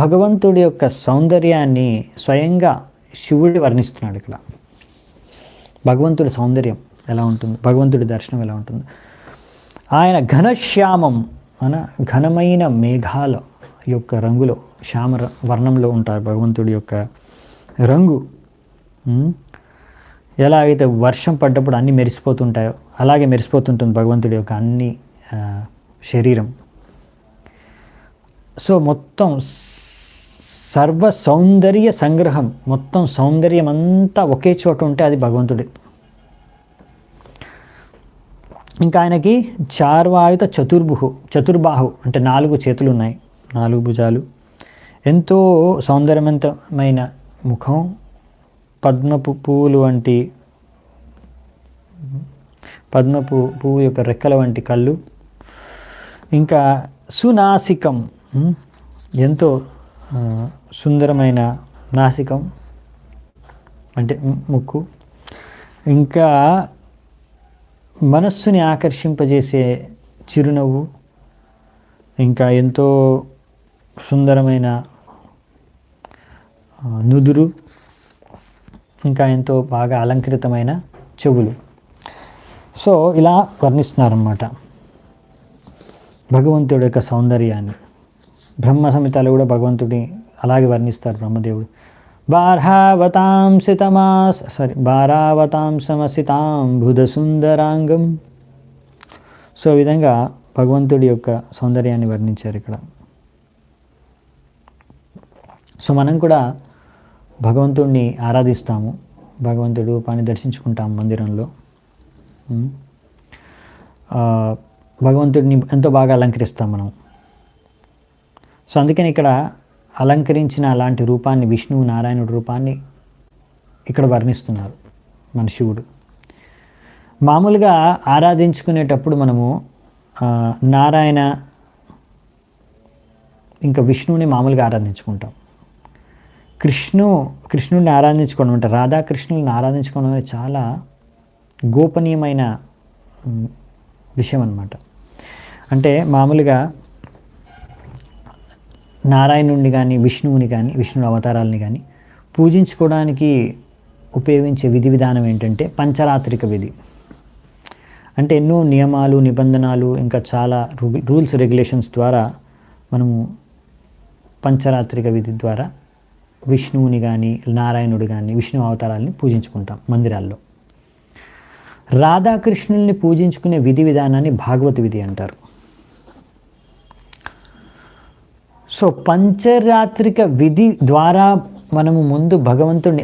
భగవంతుడి యొక్క సౌందర్యాన్ని స్వయంగా శివుడి వర్ణిస్తున్నాడు. ఇక్కడ భగవంతుడి సౌందర్యం ఎలా ఉంటుంది, భగవంతుడి దర్శనం ఎలా ఉంటుంది. ఆయన ఘనశ్యామం ఘనమైన మేఘాల యొక్క రంగులో, శ్యామ వర్ణంలో ఉంటారు. భగవంతుడి యొక్క రంగు ఎలా అయితే వర్షం పడ్డప్పుడు అన్నీ మెరిసిపోతుంటాయో అలాగే మెరిసిపోతుంటుంది భగవంతుడి యొక్క అన్ని శరీరం. సో మొత్తం సర్వ సౌందర్య సంగ్రహం, మొత్తం సౌందర్యం అంతా ఒకే చోట ఉంటే అది భగవంతుడి. ఇంకా ఆయనకి చార్వాయుత చతుర్బాహు అంటే 4 చేతులు ఉన్నాయి, 4 భుజాలు, ఎంతో సౌందర్యవంతమైన ముఖం, పద్మపు పువ్వులు వంటి పద్మ పువ్వు యొక్క రెక్కల వంటి కళ్ళు, ఇంకా సునాసికం, ఎంతో సుందరమైన నాసికం అంటే ముక్కు, ఇంకా మనస్సుని ఆకర్షింపజేసే చిరునవ్వు, ఇంకా ఎంతో సుందరమైన నుదురు, ఇంకా ఎంతో బాగా అలంకృతమైన చెవులు. సో ఇలా వర్ణిస్తున్నారన్నమాట భగవంతుడి యొక్క సౌందర్యాన్ని. బ్రహ్మ సంహితలో కూడా భగవంతుడిని అలాగే వర్ణిస్తారు బ్రహ్మదేవుడు. బారావతాంసమసితాం బుధసుందరాంగం. సో ఈ విధంగా భగవంతుడి యొక్క సౌందర్యాన్ని వర్ణించారు ఇక్కడ. సో మనం కూడా భగవంతుడిని ఆరాధిస్తాము, భగవంతుడి రూపాన్ని దర్శించుకుంటాము మందిరంలో. భగవంతుడిని ఎంతో బాగా అలంకరిస్తాం మనం. సో అందుకని ఇక్కడ అలంకరించిన అలాంటి రూపాన్ని, విష్ణువు నారాయణుడి రూపాన్ని ఇక్కడ వర్ణిస్తున్నారు మన శివుడు. మామూలుగా ఆరాధించుకునేటప్పుడు మనము నారాయణ ఇంకా విష్ణువుని మామూలుగా ఆరాధించుకుంటాం. కృష్ణుడిని ఆరాధించుకోవడం అంటే రాధాకృష్ణుని ఆరాధించుకోవడం అనేది చాలా గోపనీయమైన విషయం అన్నమాట. అంటే మామూలుగా నారాయణుడిని కానీ విష్ణువుని కానీ విష్ణుడు అవతారాలని కానీ పూజించుకోవడానికి ఉపయోగించే విధి విధానం ఏంటంటే పంచరాత్రిక విధి. అంటే ఎన్నో నియమాలు, నిబంధనలు, ఇంకా చాలా రూల్స్ రెగ్యులేషన్స్ ద్వారా మనము పంచరాత్రిక విధి ద్వారా విష్ణువుని కానీ నారాయణుడు కానీ విష్ణు అవతారాలని పూజించుకుంటాం మందిరాల్లో. రాధాకృష్ణుల్ని పూజించుకునే విధి విధానాన్ని భాగవత విధి అంటారు. సో పంచరాత్రిక విధి ద్వారా మనము ముందు భగవంతుడిని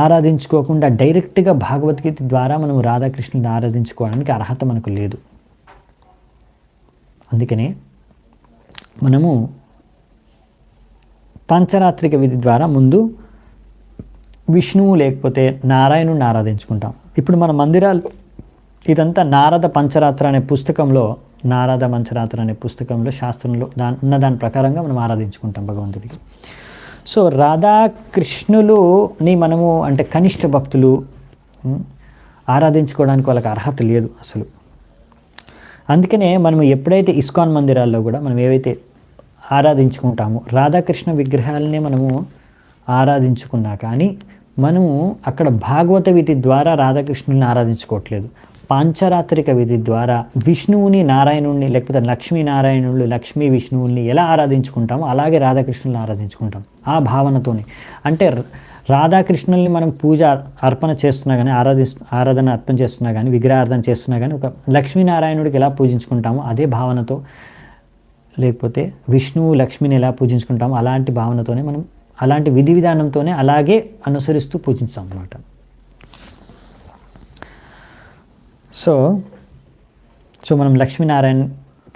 ఆరాధించుకోకుండా డైరెక్ట్గా భగవద్గీత ద్వారా మనము రాధాకృష్ణుని ఆరాధించుకోవడానికి అర్హత మనకు లేదు. అందుకనే మనము పంచరాత్రిక విధి ద్వారా ముందు విష్ణువు లేకపోతే నారాయణుడిని ఆరాధించుకుంటాం. ఇప్పుడు మన మందిరాలు ఇదంతా నారద పంచరాత్ర అనే పుస్తకంలో, నారద పంచరాత్ర అనే పుస్తకంలో శాస్త్రంలో దాని ప్రకారంగా మనం ఆరాధించుకుంటాం భగవంతుడికి. సో రాధాకృష్ణులుని మనము అంటే కనిష్ట భక్తులు ఆరాధించుకోవడానికి వాళ్ళకి అర్హత లేదు అసలు. అందుకనే మనం ఎప్పుడైతే ఇస్కాన్ మందిరాల్లో కూడా మనం ఏవైతే ఆరాధించుకుంటామో రాధాకృష్ణ విగ్రహాలనే మనము ఆరాధించుకున్నా కానీ మనము అక్కడ భాగవత విధి ద్వారా రాధాకృష్ణుల్ని ఆరాధించుకోవట్లేదు. పాంచరాత్రిక విధి ద్వారా విష్ణువుని నారాయణుడిని లేకపోతే లక్ష్మీనారాయణుళ్ళు లక్ష్మీ విష్ణువుల్ని ఎలా ఆరాధించుకుంటామో అలాగే రాధాకృష్ణుల్ని ఆరాధించుకుంటాం ఆ భావనతోని. అంటే రాధాకృష్ణుల్ని మనం పూజ అర్పణ చేస్తున్నా కానీ ఆరాధన అర్పణ చేస్తున్నా కానీ విగ్రహార్థన చేస్తున్నా కానీ ఒక లక్ష్మీనారాయణుడికి ఎలా పూజించుకుంటామో అదే భావనతో, లేకపోతే విష్ణువు లక్ష్మిని ఎలా పూజించుకుంటామో అలాంటి భావనతోనే మనం అలాంటి విధి విధానంతోనే అలాగే అనుసరిస్తూ పూజించాం అన్నమాట. సో మనం లక్ష్మీనారాయణ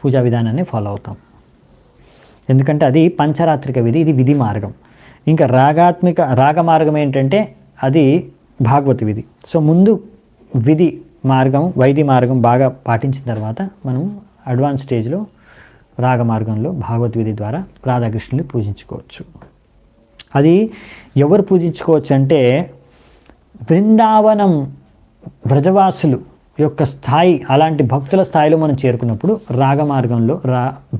పూజా విధానాన్ని ఫాలో అవుతాం. ఎందుకంటే అది పంచరాత్రిక విధి, ఇది విధి మార్గం. ఇంకా రాగ మార్గం ఏంటంటే అది భాగవత విధి. సో ముందు విధి మార్గం, వైది మార్గం బాగా పాటించిన తర్వాత మనం అడ్వాన్స్ స్టేజ్లో రాగ మార్గంలో భాగవత విధి ద్వారా రాధాకృష్ణుని పూజించుకోవచ్చు. అది ఎవరు పూజించుకోవచ్చు అంటే బృందావనం వ్రజవాసులు యొక్క స్థాయి, అలాంటి భక్తుల స్థాయిలో మనం చేరుకున్నప్పుడు రాగ మార్గంలో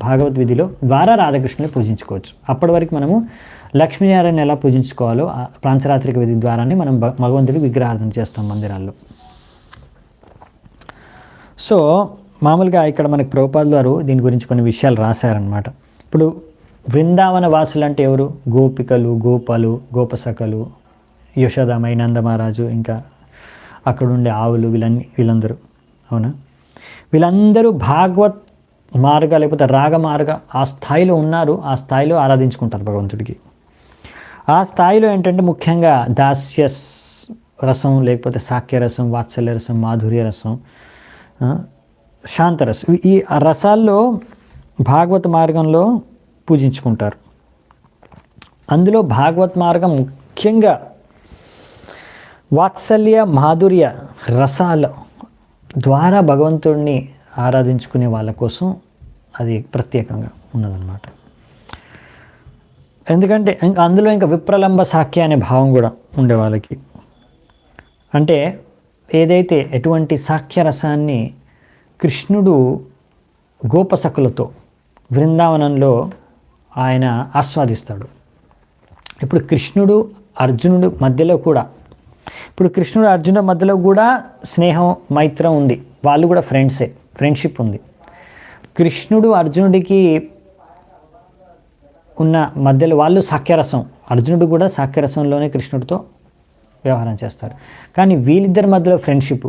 భాగవత్ విధిలో ద్వారా రాధాకృష్ణుని పూజించుకోవచ్చు. అప్పటి వరకు మనము లక్ష్మీనారాయణ ఎలా పూజించుకోవాలో పాంచరాత్రిక విధి ద్వారానే మనం భగవంతుడికి విగ్రహార్థన చేస్తాం మందిరాల్లో. సో మామూలుగా ఇక్కడ మనకి ప్రభుపాదులు వారు దీని గురించి కొన్ని విషయాలు రాశారనమాట. ఇప్పుడు బృందావన వాసులు అంటే ఎవరు? గోపికలు, గోపాలు, గోపసకలు, యశోదామై, నందమహారాజు, ఇంకా అక్కడుండే ఆవులు, వీళ్ళందరూ. అవునా? వీళ్ళందరూ భాగవత్ మార్గ లేకపోతే రాగ మార్గ ఆ స్థాయిలో ఉన్నారు. ఆ స్థాయిలో ఆరాధించుకుంటారు భగవంతుడికి. ఆ స్థాయిలో ఏంటంటే ముఖ్యంగా దాస్య రసం, లేకపోతే సాక్య రసం, వాత్సల్య రసం, మాధుర్య రసం, శాంతరసం, ఈ రసాల్లో భాగవత మార్గంలో పూజించుకుంటారు. అందులో భాగవత్ మార్గం ముఖ్యంగా వాత్సల్య మాధుర్య రసాల ద్వారా భగవంతుడిని ఆరాధించుకునే వాళ్ళ కోసం అది ప్రత్యేకంగా ఉన్నదన్నమాట. ఎందుకంటే అందులో ఇంకా విప్రలంబ సాఖ్య అనే భావం కూడా ఉండే వాళ్ళకి. అంటే ఏదైతే ఎటువంటి సాఖ్యరసాన్ని కృష్ణుడు గోపసకులతో బృందావనంలో ఆయన ఆస్వాదిస్తాడు. ఇప్పుడు కృష్ణుడు అర్జునుడు మధ్యలో కూడా అర్జునుడు మధ్యలో కూడా స్నేహం మైత్రం ఉంది. వాళ్ళు కూడా ఫ్రెండ్షిప్ ఉంది. కృష్ణుడు అర్జునుడికి ఉన్న మధ్యలో వాళ్ళు సాఖ్యరసం, అర్జునుడు కూడా సాఖ్యరసంలోనే కృష్ణుడితో వ్యవహారం చేస్తారు. కానీ వీళ్ళిద్దరి మధ్యలో ఫ్రెండ్షిప్,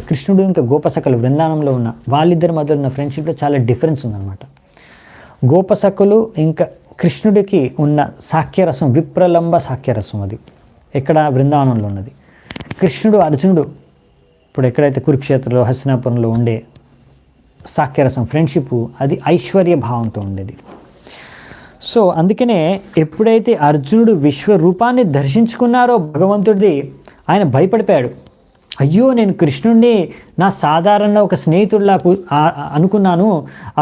కృష్ణుడు ఇంకా గోపసకులు బృందావనంలో ఉన్న వాళ్ళిద్దరి మధ్యలో ఉన్న ఫ్రెండ్షిప్లో చాలా డిఫరెన్స్ ఉందన్నమాట. గోపసకులు ఇంకా కృష్ణుడికి ఉన్న సాఖ్యరసం విప్రలంబ సాఖ్యరసం, అది ఎక్కడ బృందావనంలో ఉన్నది. అర్జునుడు ఇప్పుడు ఎక్కడైతే కురుక్షేత్రంలో హస్తినాపురంలో ఉండే సాఖ్యరసం ఫ్రెండ్షిప్, అది ఐశ్వర్య భావంతో ఉండేది. సో అందుకనే ఎప్పుడైతే అర్జునుడు విశ్వరూపాన్ని దర్శించుకున్నారో భగవంతుడిది, ఆయన భయపడిపోయాడు. అయ్యో, నేను కృష్ణుడిని నా సాధారణ ఒక స్నేహితుడిలా అనుకున్నాను,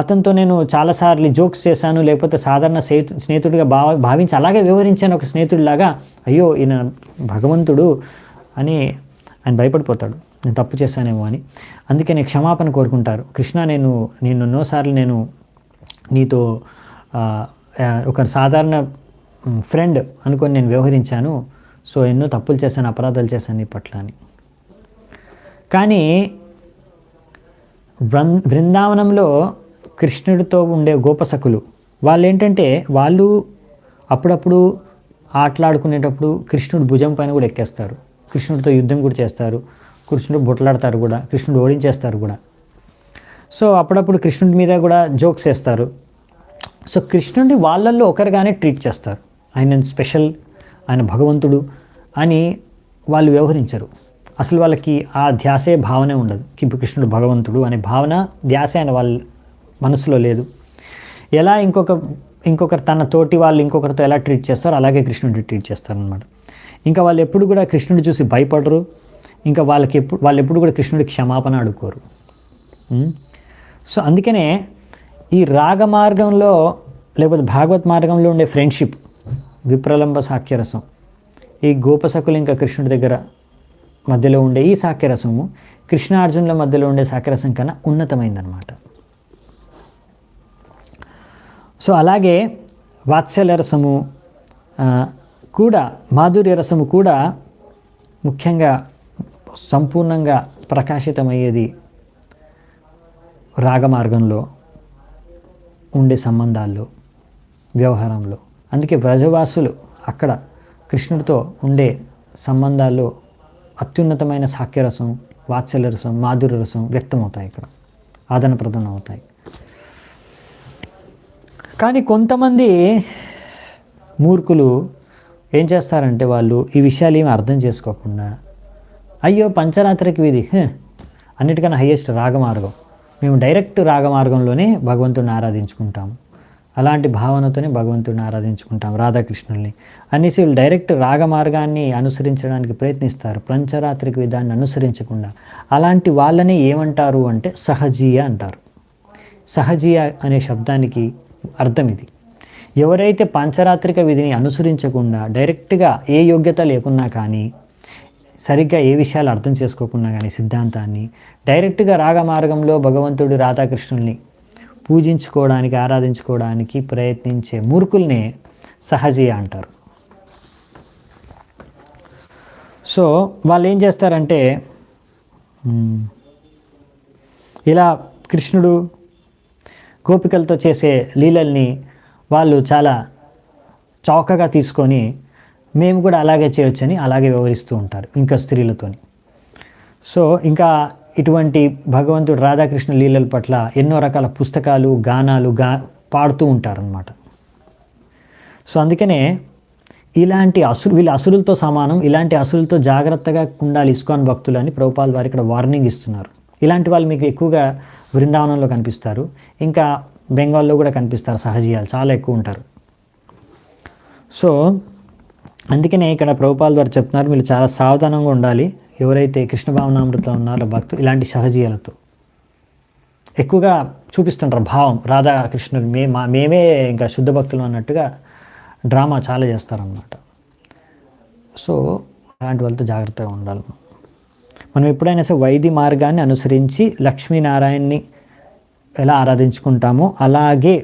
అతనితో నేను చాలాసార్లు జోక్స్ చేశాను, లేకపోతే సాధారణ స్నేహితుడిగా భావించి అలాగే వ్యవహరించాను ఒక స్నేహితుడిలాగా, అయ్యో ఈయన భగవంతుడు అని ఆయన భయపడిపోతాడు, నేను తప్పు చేశానేమో అని. అందుకే నేను క్షమాపణ కోరుకుంటారు. కృష్ణ, నేను ఎన్నోసార్లు నేను నీతో ఒక సాధారణ ఫ్రెండ్ అనుకొని నేను వ్యవహరించాను, సో ఎన్నో తప్పులు చేశాను, అపరాధాలు చేశాను నీ పట్ల అని. కానీ బృందావనంలో కృష్ణుడితో ఉండే గోపసకులు వాళ్ళు ఏంటంటే, వాళ్ళు అప్పుడప్పుడు ఆటలాడుకునేటప్పుడు కృష్ణుడు భుజం పైన కూడా ఎక్కేస్తారు, కృష్ణుడితో యుద్ధం కూడా చేస్తారు, కృష్ణుడు బొట్లాడతారు కూడా, కృష్ణుడు ఓడించేస్తారు కూడా. సో అప్పుడప్పుడు కృష్ణుడి మీద కూడా జోక్స్ వేస్తారు. సో కృష్ణుడిని వాళ్ళల్లో ఒకరుగానే ట్రీట్ చేస్తారు. ఆయన స్పెషల్, ఆయన భగవంతుడు అని వాళ్ళు వ్యవహరించరు. అసలు వాళ్ళకి ఆ ధ్యాసే భావనే ఉండదు. కృష్ణుడు భగవంతుడు అనే భావన ధ్యాస ఆయన వాళ్ళ మనసులో లేదు. ఎలా ఇంకొకరు తన తోటి వాళ్ళు ఇంకొకరితో ఎలా ట్రీట్ చేస్తారో అలాగే కృష్ణుడిని ట్రీట్ చేస్తారనమాట. ఇంకా వాళ్ళు ఎప్పుడు కూడా కృష్ణుడి చూసి భయపడరు. ఇంకా వాళ్ళు ఎప్పుడు కూడా కృష్ణుడికి క్షమాపణ అడుకోరు. సో అందుకనే ఈ రాగ మార్గంలో లేకపోతే భాగవత్ మార్గంలో ఉండే ఫ్రెండ్షిప్ విప్రలంబ సాఖ్యరసం, ఈ గోపసకులు ఇంకా కృష్ణుడి దగ్గర మధ్యలో ఉండే ఈ సాఖ్యరసము కృష్ణార్జునుల మధ్యలో ఉండే సాఖ్యరసం కన్నా ఉన్నతమైందనమాట. సో అలాగే వాత్సల్య రసము కూడా, మాధుర్య రసము కూడా ముఖ్యంగా సంపూర్ణంగా ప్రకాశితమయ్యేది రాగమార్గంలో ఉండే సంబంధాల్లో, వ్యవహారంలో. అందుకే వ్రజవాసులు అక్కడ కృష్ణుడితో ఉండే సంబంధాల్లో అత్యున్నతమైన సాఖ్యరసం, వాత్సల్య రసం, మాధుర్య రసం వ్యక్తమవుతాయి, ఇక్కడ ఆదనప్రదం అవుతాయి. కానీ కొంతమంది మూర్ఖులు ఏం చేస్తారంటే, వాళ్ళు ఈ విషయాలు ఏమి అర్థం చేసుకోకుండా, అయ్యో పంచరాత్రికి విధి అన్నిటికన్నా హయ్యెస్ట్ రాగమార్గం, మేము డైరెక్ట్ రాగమార్గంలోనే భగవంతుడిని ఆరాధించుకుంటాము, అలాంటి భావనతోనే భగవంతుడిని ఆరాధించుకుంటాం, రాధాకృష్ణుల్ని అనేసి వీళ్ళు డైరెక్ట్ రాగమార్గాన్ని అనుసరించడానికి ప్రయత్నిస్తారు, పంచరాత్రిక విధాన్ని అనుసరించకుండా. అలాంటి వాళ్ళని ఏమంటారు అంటే సహజీయ అంటారు. సహజీయ అనే శబ్దానికి అర్థం ఇది. ఎవరైతే పంచరాత్రిక విధిని అనుసరించకుండా డైరెక్ట్గా ఏ యోగ్యత లేకున్నా కానీ, సరిగ్గా ఏ విషయాలు అర్థం చేసుకోకున్నా కానీ సిద్ధాంతాన్ని, డైరెక్ట్గా రాగమార్గంలో భగవంతుడు రాధాకృష్ణుల్ని పూజించుకోవడానికి, ఆరాధించుకోవడానికి ప్రయత్నించే మూర్ఖుల్ని సహజీయ అంటారు. సో వాళ్ళు ఏం చేస్తారంటే, ఇలా కృష్ణుడు గోపికలతో చేసే లీలల్ని వాళ్ళు చాలా చౌకగా తీసుకొని మేము కూడా అలాగే చేయొచ్చని అలాగే వ్యవహరిస్తూ ఉంటారు ఇంకా స్త్రీలతోని. సో ఇంకా ఇటువంటి భగవంతుడు రాధాకృష్ణ లీలల పట్ల ఎన్నో రకాల పుస్తకాలు, గానాలు పాడుతూ ఉంటారనమాట. సో అందుకనే ఇలాంటి వీళ్ళ అసురులతో సమానం, ఇలాంటి అసురులతో జాగ్రత్తగా ఉండాలి ఇస్కాన్ భక్తులు అని ప్రభుపాల్ వారు ఇక్కడ వార్నింగ్ ఇస్తున్నారు. ఇలాంటి వాళ్ళు మీకు ఎక్కువగా బృందావనంలో కనిపిస్తారు, ఇంకా బెంగాల్లో కూడా కనిపిస్తారు. సహజీయాలు చాలా ఎక్కువ ఉంటారు. సో అందుకనే ఇక్కడ ప్రభుపాల్ వారు చెప్తున్నారు, మీరు చాలా సావధానంగా ఉండాలి ఎవరైతే కృష్ణ భావనామృతంలో ఉన్నారో భక్తులు ఇలాంటి సహజీయులతో ఎక్కువగా చూపిస్తుంటారు భావం. రాధాకృష్ణుడు మేమే ఇంకా శుద్ధ భక్తులు అన్నట్టుగా డ్రామా చాలా చేస్తారన్నమాట. సో అలాంటి వాళ్ళతో జాగ్రత్తగా ఉండాలి. మనం ఎప్పుడైనా సరే వైది మార్గాన్ని అనుసరించి లక్ష్మీనారాయణని ఎలా ఆరాధించుకుంటామో అలాగే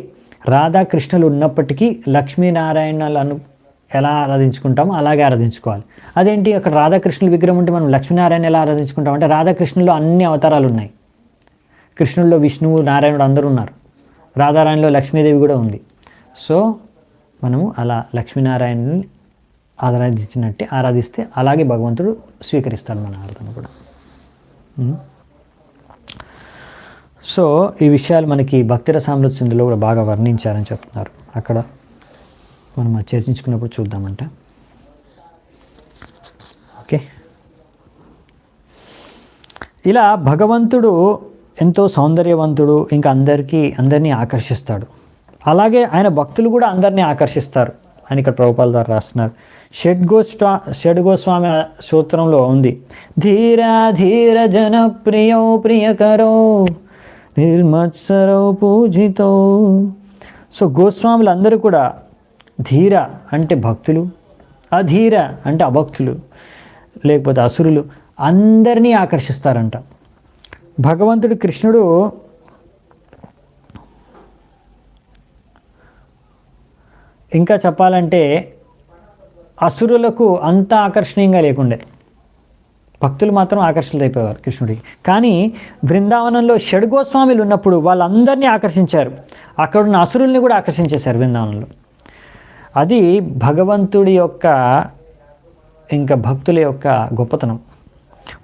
రాధాకృష్ణులు ఉన్నప్పటికీ లక్ష్మీనారాయణలను ఎలా ఆరాధించుకుంటామో అలాగే ఆరాధించుకోవాలి. అదేంటి, అక్కడ రాధాకృష్ణుల విగ్రహం ఉంటే మనం లక్ష్మీనారాయణ ఎలా ఆరాధించుకుంటాం అంటే రాధాకృష్ణుల్లో అన్ని అవతారాలు ఉన్నాయి. కృష్ణుల్లో విష్ణువు, నారాయణుడు అందరూ ఉన్నారు. రాధారాణిలో లక్ష్మీదేవి కూడా ఉంది. సో మనము అలా లక్ష్మీనారాయణని ఆరాధించినట్టే ఆరాధిస్తే అలాగే భగవంతుడు స్వీకరిస్తాడు మన ఆరాధన కూడా. సో ఈ విషయాలు మనకి భక్తిరసామృత సింధులో కూడా బాగా వర్ణించారని చెప్తున్నారు. అక్కడ మనం చర్చించుకున్నప్పుడు చూద్దామంట. ఓకే, ఇలా భగవంతుడు ఎంతో సౌందర్యవంతుడు, ఇంకా అందరినీ ఆకర్షిస్తాడు. అలాగే ఆయన భక్తులు కూడా అందరినీ ఆకర్షిస్తారు అని ఇక్కడ ప్రభుపాల్ ద్వారా రాస్తున్నారు. షడ్గోస్వామి సూత్రంలో ఉంది, ధీరా ధీర జన ప్రియో ప్రియకరో నిర్మత్సరో పూజితో. సో గోస్వాములు అందరూ కూడా ధీర అంటే భక్తులు, అధీర అంటే అభక్తులు లేకపోతే అసురులు అందరినీ ఆకర్షిస్తారంట. భగవంతుడు కృష్ణుడు ఇంకా చెప్పాలంటే అసురులకు అంత ఆకర్షణీయంగా లేకుండే, భక్తులు మాత్రం ఆకర్షితులైపోయేవారు కృష్ణుడికి. కానీ బృందావనంలో షడ్గోస్వామిలు ఉన్నప్పుడు వాళ్ళందరినీ ఆకర్షించారు. అక్కడున్న అసురుల్ని కూడా ఆకర్షించేశారు బృందావనంలో. అది భగవంతుడి యొక్క ఇంకా భక్తుల యొక్క గొప్పతనం.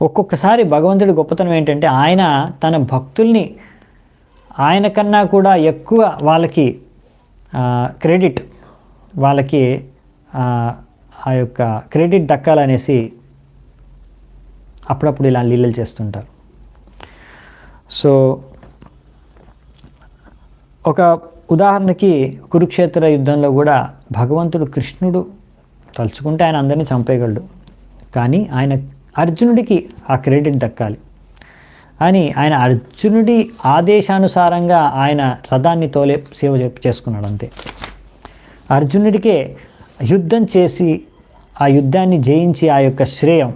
ఒక్కొక్కసారి భగవంతుడి గొప్పతనం ఏంటంటే ఆయన తన భక్తుల్ని ఆయన కన్నా కూడా ఎక్కువ వాళ్ళకి క్రెడిట్, వాళ్ళకి ఆ యొక్క క్రెడిట్ దక్కాలనేసి అప్పుడప్పుడు ఇలా లీలలు చేస్తుంటారు. సో ఒక ఉదాహరణకి కురుక్షేత్ర యుద్ధంలో కూడా భగవంతుడు కృష్ణుడు తలుచుకుంటే ఆయన అందరినీ చంపేయగలడు, కానీ ఆయన అర్జునుడికి ఆ క్రెడిట్ దక్కాలి అని ఆయన అర్జునుడి ఆదేశానుసారంగా ఆయన రథాన్ని తోలే సేవ చేసుకున్నాడు అంతే. అర్జునుడికే యుద్ధం చేసి ఆ యుద్ధాన్ని జయించి ఆ యొక్క శ్రేయం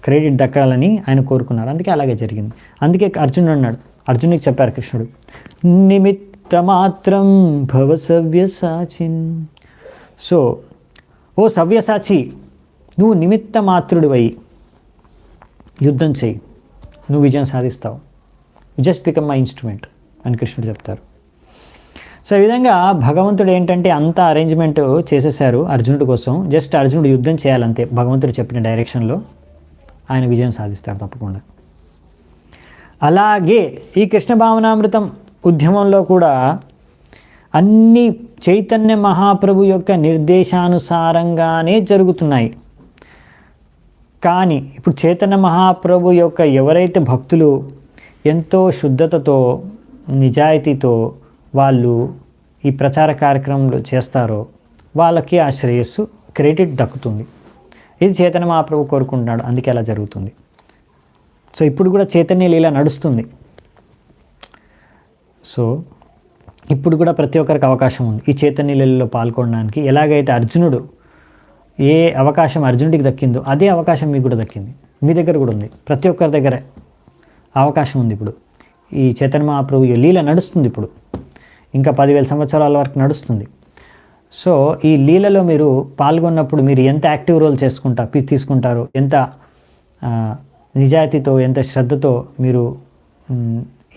క్రెడిట్ దక్కాలని ఆయన కోరుకున్నారు. అందుకే అలాగే జరిగింది. అందుకే అర్జునుడు అన్నాడు, అర్జునుడికి చెప్పారు కృష్ణుడు, నిమిత్త మాత్రం భవ సవ్యసాచిన్. సో ఓ సవ్యసాచి, నువ్వు నిమిత్త మాత్రుడివై యుద్ధం చేయి, నువ్వు విజయం సాధిస్తావు. జస్ట్ బికమ్ మై ఇన్స్ట్రుమెంట్ అని కృష్ణుడు చెప్తారు. సో ఈ విధంగా భగవంతుడు ఏంటంటే అంత అరేంజ్మెంట్ చేసేసారు అర్జునుడి కోసం. జస్ట్ అర్జునుడు యుద్ధం చేయాలంతే, భగవంతుడు చెప్పిన డైరెక్షన్లో ఆయన విజయం సాధిస్తారు తప్పకుండా. అలాగే ఈ కృష్ణ భావనామృతం ఉద్యమంలో కూడా అన్ని చైతన్య మహాప్రభు యొక్క నిర్దేశానుసారంగానే జరుగుతున్నాయి. కానీ ఇప్పుడు చైతన్య మహాప్రభు యొక్క ఎవరైతే భక్తులు ఎంతో శుద్ధతతో నిజాయితీతో వాళ్ళు ఈ ప్రచార కార్యక్రమంలో చేస్తారో వాళ్ళకి ఆ శ్రేయస్సు క్రెడిట్ దక్కుతుంది. ఇది చైతన్య మహాప్రభు కోరుకుంటున్నాడు, అందుకే అలా జరుగుతుంది. సో ఇప్పుడు కూడా చైతన్య లీల నడుస్తుంది. సో ఇప్పుడు కూడా ప్రతి ఒక్కరికి అవకాశం ఉంది ఈ చైతన్య లీలలో పాల్గొనడానికి. ఎలాగైతే అర్జునుడు ఏ అవకాశం అర్జునుడికి దక్కిందో అదే అవకాశం మీకు కూడా దక్కింది, మీ దగ్గర కూడా ఉంది. ప్రతి ఒక్కరి దగ్గర అవకాశం ఉంది. ఇప్పుడు ఈ చైతన్య మహాప్రభు లీల నడుస్తుంది, ఇప్పుడు ఇంకా 10,000 సంవత్సరాల వరకు నడుస్తుంది. సో ఈ లీలలో మీరు పాల్గొన్నప్పుడు మీరు ఎంత యాక్టివ్ రోల్ తీసుకుంటారో, ఎంత నిజాయితీతో ఎంత శ్రద్ధతో మీరు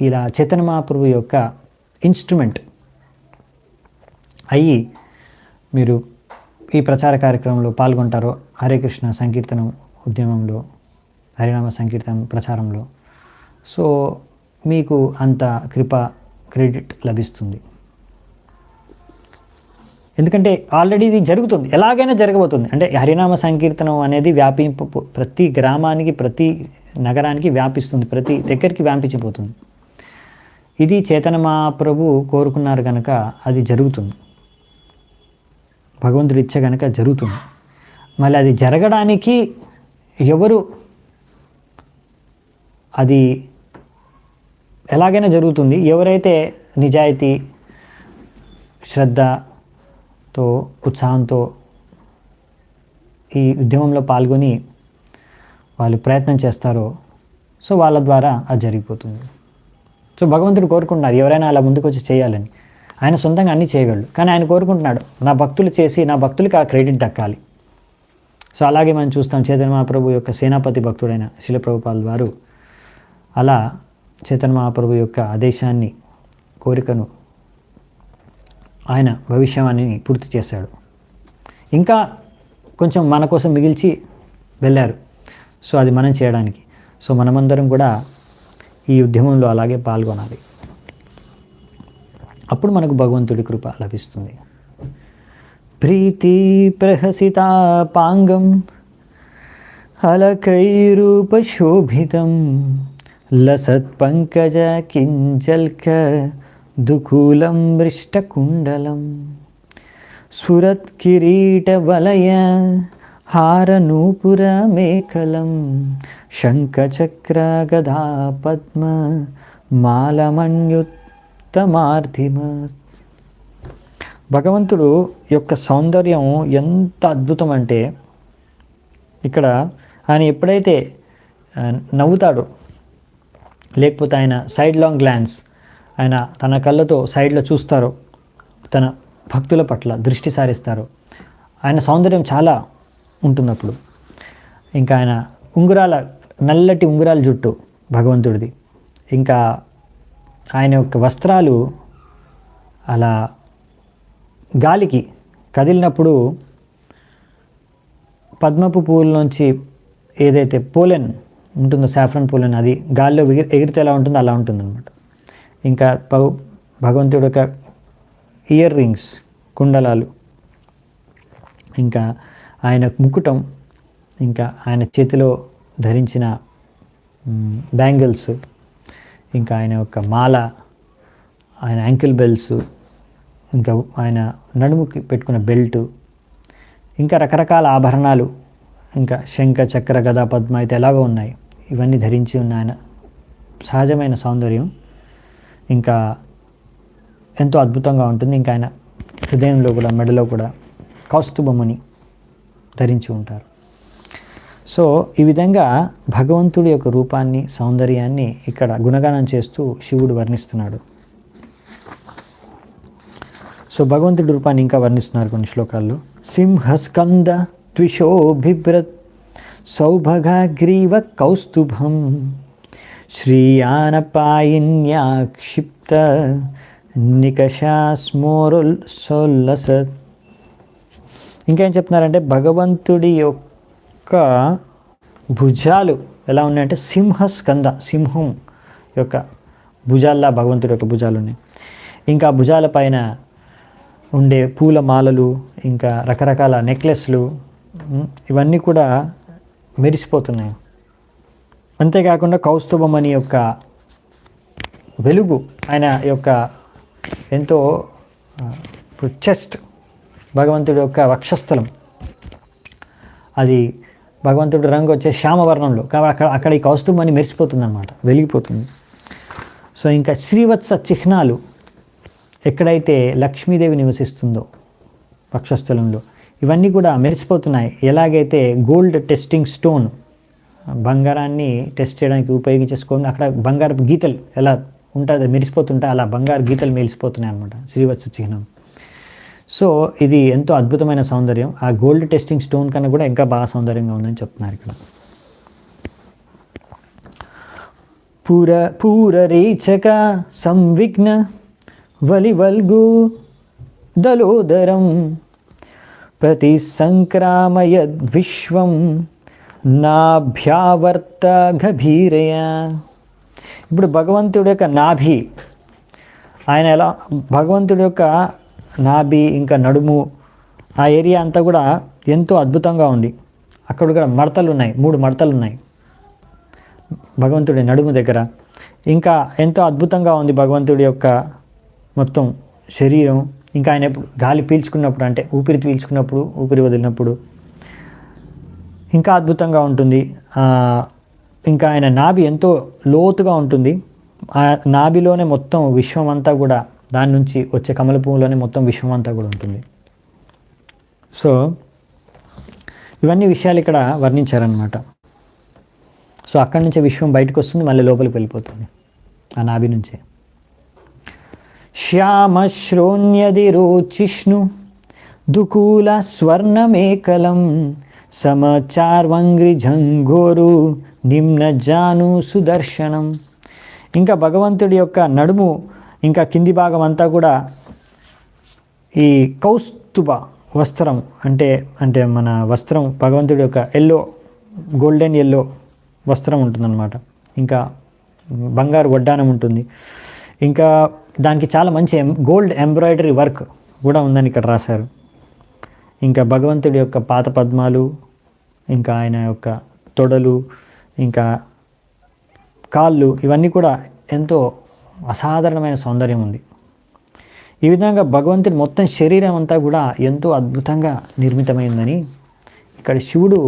ఇలా చైతన్య మహాప్రభు యొక్క ఇన్స్ట్రుమెంట్ అయ్యి మీరు ఈ ప్రచార కార్యక్రమంలో పాల్గొంటారో, హరే కృష్ణ సంకీర్తనం ఉద్యమంలో, హరినామ సంకీర్తనం ప్రచారంలో, సో మీకు అంత క్రెడిట్ లభిస్తుంది. ఎందుకంటే ఆల్రెడీ ఇది జరుగుతుంది, ఎలాగైనా జరగబోతుంది. అంటే హరినామ సంకీర్తనం అనేది ప్రతి గ్రామానికి ప్రతి నగరానికి వ్యాపిస్తుంది, ప్రతి దగ్గరికి వ్యాపించిపోతుంది. ఇది చైతన్య మహాప్రభు కోరుకున్నారు కనుక అది జరుగుతుంది, భగవంతుడి ఇచ్చ కనుక జరుగుతుంది. మళ్ళీ అది జరగడానికి ఎవరు అది ఎలాగైనా జరుగుతుంది. ఎవరైతే నిజాయితీ, శ్రద్ధతో, ఉత్సాహంతో ఈ ఉద్యమంలో పాల్గొని వాళ్ళు ప్రయత్నం చేస్తారో సో వాళ్ళ ద్వారా అది జరిగిపోతుంది. సో భగవంతుడు కోరుకుంటున్నారు ఎవరైనా అలా ముందుకు వచ్చి చేయాలని. ఆయన సొంతంగా అన్నీ చేయగలడు, కానీ ఆయన కోరుకుంటున్నాడు నా భక్తులు చేసి నా భక్తులకి ఆ క్రెడిట్ దక్కాలి. సో అలాగే మనం చూస్తాం చైతన్య మహాప్రభు యొక్క సేనాపతి భక్తుడైన శిల ప్రభుపాల్ వారు అలా చైతన్య మహాప్రభు యొక్క ఆదేశాన్ని, కోరికను ఆయన భవిష్యవాణిని పూర్తి చేశాడు. ఇంకా కొంచెం మన కోసం మిగిల్చి వెళ్ళారు. సో అది మనం చేయడానికి. సో మనమందరం కూడా ఈ ఉద్యమంలో అలాగే పాల్గొనాలి. అప్పుడు మనకు భగవంతుడి కృప లభిస్తుంది. ప్రీతి ప్రహసితా పాంగం అలకైరూపశోభితం లసత్పంకజ కింజల్క దుకూలం మృష్టకుండలం స్ఫురత్కిరీటవలయ హారనూపురమేకలం శంఖచక్ర గదా పద్మ మాలమన్యుత్తమార్థిమ. భగవంతుడు యొక్క సౌందర్యం ఎంత అద్భుతం అంటే ఇక్కడ ఆయన ఎప్పుడైతే నవ్వుతాడో, లేకపోతే ఆయన సైడ్ లాంగ్ గ్లాన్స్, ఆయన తన కళ్ళతో సైడ్లో చూస్తారో, తన భక్తుల పట్ల దృష్టి సారిస్తారో, ఆయన సౌందర్యం చాలా ఉంటుంది అప్పుడు. ఇంకా ఆయన నల్లటి ఉంగరాల జుట్టు భగవంతుడిది, ఇంకా ఆయన యొక్క వస్త్రాలు అలా గాలికి కదిలినప్పుడు పద్మపు పువ్వుల ఏదైతే పోలెన్ ఉంటుందో, సాఫ్రన్ పోలెన్, అది గాలిలో ఎగిరితే ఎలా ఉంటుందో అలా ఉంటుందన్నమాట. ఇంకా భగవంతుడి యొక్క ఇయర్ రింగ్స్, కుండలాలు, ఇంకా ఆయన ముకుటం, ఇంకా ఆయన చేతిలో ధరించిన బ్యాంగిల్స్, ఇంకా ఆయన యొక్క మాల, ఆయన యాంకిల్ బెల్స్, ఇంకా ఆయన నడుముకి పెట్టుకున్న బెల్టు, ఇంకా రకరకాల ఆభరణాలు, ఇంకా శంఖ చక్ర గదా పద్మ అయితే ఎలాగో ఉన్నాయి, ఇవన్నీ ధరించి ఉన్న ఆయన సహజమైన సౌందర్యం ఇంకా ఎంతో అద్భుతంగా ఉంటుంది. ఇంకా ఆయన హృదయంలో కూడా, మెడలో కూడా కౌస్తుభముని ధరించి ఉంటారు. సో ఈ విధంగా భగవంతుడి యొక్క రూపాన్ని, సౌందర్యాన్ని ఇక్కడ గుణగానం చేస్తూ శివుడు వర్ణిస్తున్నాడు. సో భగవంతుడి రూపాన్ని ఇంకా వర్ణిస్తున్నారు కొన్ని శ్లోకాల్లో. సింహస్కంద ద్విషోభిభ్రత్ సౌభగాగ్రీవ కౌస్తుభం శ్రీయానపాయిన్యాక్షిప్త నికషాస్మోరుల్ సోల్లసత్. ఇంకేం చెప్తున్నారంటే భగవంతుడి యొక్క భుజాలు ఎలా ఉన్నాయంటే సింహస్కంద, సింహం యొక్క భుజాల్లా భగవంతుడి యొక్క భుజాలు ఉన్నాయి. ఇంకా భుజాల పైన ఉండే పూల మాలలు, ఇంకా రకరకాల నెక్లెస్లు, ఇవన్నీ కూడా మెరిసిపోతున్నాయి. అంతేకాకుండా కౌస్తుభం అని యొక్క వెలుగు, ఆయన యొక్క ఎంతో చెస్ట్, భగవంతుడి యొక్క వక్షస్థలం, అది భగవంతుడి రంగు వచ్చే శ్యామవర్ణంలో, కాబట్టి అక్కడ ఈ కౌస్తుభం అని మెరిసిపోతుంది అన్నమాట, వెలిగిపోతుంది. సో ఇంకా శ్రీవత్స చిహ్నాలు, ఎక్కడైతే లక్ష్మీదేవి నివసిస్తుందో వక్షస్థలంలో, ఇవన్నీ కూడా మెరిసిపోతున్నాయి. ఎలాగైతే గోల్డ్ టెస్టింగ్ స్టోన్, బంగారాన్ని టెస్ట్ చేయడానికి ఉపయోగించేసుకోని అక్కడ బంగారు గీతలు ఎలా ఉంటుంది మెరిసిపోతుంటే, అలా బంగారు గీతలు మెరిసిపోతున్నాయి అన్నమాట శ్రీవత్స చిహ్నం. సో ఇది ఎంతో అద్భుతమైన సౌందర్యం. ఆ గోల్డ్ టెస్టింగ్ స్టోన్ కన్నా కూడా ఇంకా బాగా సౌందర్యంగా ఉందని చెప్తున్నారు ఇక్కడ. పూరరేచక సంవిఘ్న వలివల్గు దలోదరం ప్రతి సంక్రామయద్విశ్వం నాభ్యావర్త గభీరయ. ఇప్పుడు భగవంతుడి యొక్క నాభి, ఆయన ఎలా భగవంతుడి యొక్క నాభి ఇంకా నడుము, ఆ ఏరియా అంతా కూడా ఎంతో అద్భుతంగా ఉంది. అక్కడ కూడా మడతలు ఉన్నాయి, 3 మడతలు ఉన్నాయి భగవంతుడి నడుము దగ్గర. ఇంకా ఎంతో అద్భుతంగా ఉంది భగవంతుడి యొక్క మొత్తం శరీరం. ఇంకా ఆయన గాలి పీల్చుకున్నప్పుడు, అంటే ఊపిరి పీల్చుకున్నప్పుడు, ఊపిరి వదిలినప్పుడు ఇంకా అద్భుతంగా ఉంటుంది. ఇంకా ఆయన నాభి ఎంతో లోతుగా ఉంటుంది. ఆ నాభిలోనే మొత్తం విశ్వం అంతా కూడా, దాని నుంచి వచ్చే కమల పువ్వులోనే మొత్తం విశ్వం అంతా కూడా ఉంటుంది. సో ఇవన్నీ విషయాలు ఇక్కడ వర్ణించారనమాట. సో అక్కడి నుంచే విశ్వం బయటకు వస్తుంది, మళ్ళీ లోపలికి వెళ్ళిపోతుంది ఆ నాభి నుంచే. శ్యామశ్రోణ్యదిరోచిష్ణు దుకూల స్వర్ణమేకలం సమచార్వంగ్రిజంఘోరు నిమ్నజాను సుదర్శనం. ఇంకా భగవంతుడి యొక్క నడుము ఇంకా కింది భాగం అంతా కూడా ఈ కౌస్తుభ వస్త్రం అంటే మన వస్త్రం భగవంతుడి యొక్క గోల్డెన్ ఎల్లో వస్త్రం ఉంటుందన్నమాట. ఇంకా బంగారు వడ్డానం ఉంటుంది. ఇంకా దానికి చాలా మంచి గోల్డ్ ఎంబ్రాయిడరీ వర్క్ కూడా ఉందని ఇక్కడ రాశారు. ఇంకా భగవంతుడి యొక్క పాద పద్మాలు, ఇంకా ఆయన యొక్క తొడలు, ఇంకా కాళ్ళు, ఇవన్నీ కూడా ఎంతో అసాధారణమైన సౌందర్యం ఉంది. ఈ విధంగా భగవంతుడి మొత్తం శరీరం అంతా కూడా ఎంతో అద్భుతంగా నిర్మితమైందని ఇక్కడ శివుడు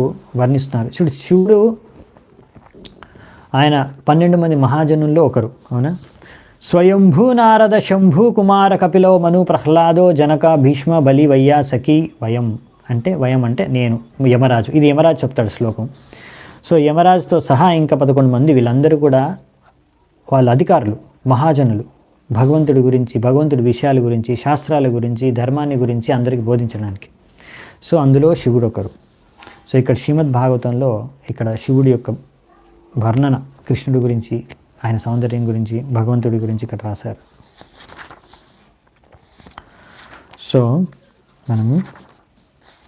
వర్ణిస్తున్నారు. శివుడు ఆయన 12 మంది మహాజనుల్లో ఒకరు, అవునా. స్వయంభూ నారద శంభూ కుమార కపిలో మను ప్రహ్లాదో జనక భీష్మ బలి వయ్యా సఖి వయం అంటే నేను, యమరాజు. ఇది యమరాజు చెప్తాడు శ్లోకం. సో యమరాజుతో సహా ఇంకా 11 మంది, వీళ్ళందరూ కూడా వాళ్ళ అధికారులు, మహాజనులు, భగవంతుడి గురించి, భగవంతుడి విషయాల గురించి, శాస్త్రాల గురించి, ధర్మాన్ని గురించి అందరికీ బోధించడానికి. సో అందులో శివుడు ఒకరు. సో ఇక్కడ శ్రీమద్ భాగవతంలో ఇక్కడ శివుడి యొక్క వర్ణన, కృష్ణుడి గురించి, ఆయన సౌందర్యం గురించి, భగవంతుడి గురించి ఇక్కడ రాశారు. సో మనము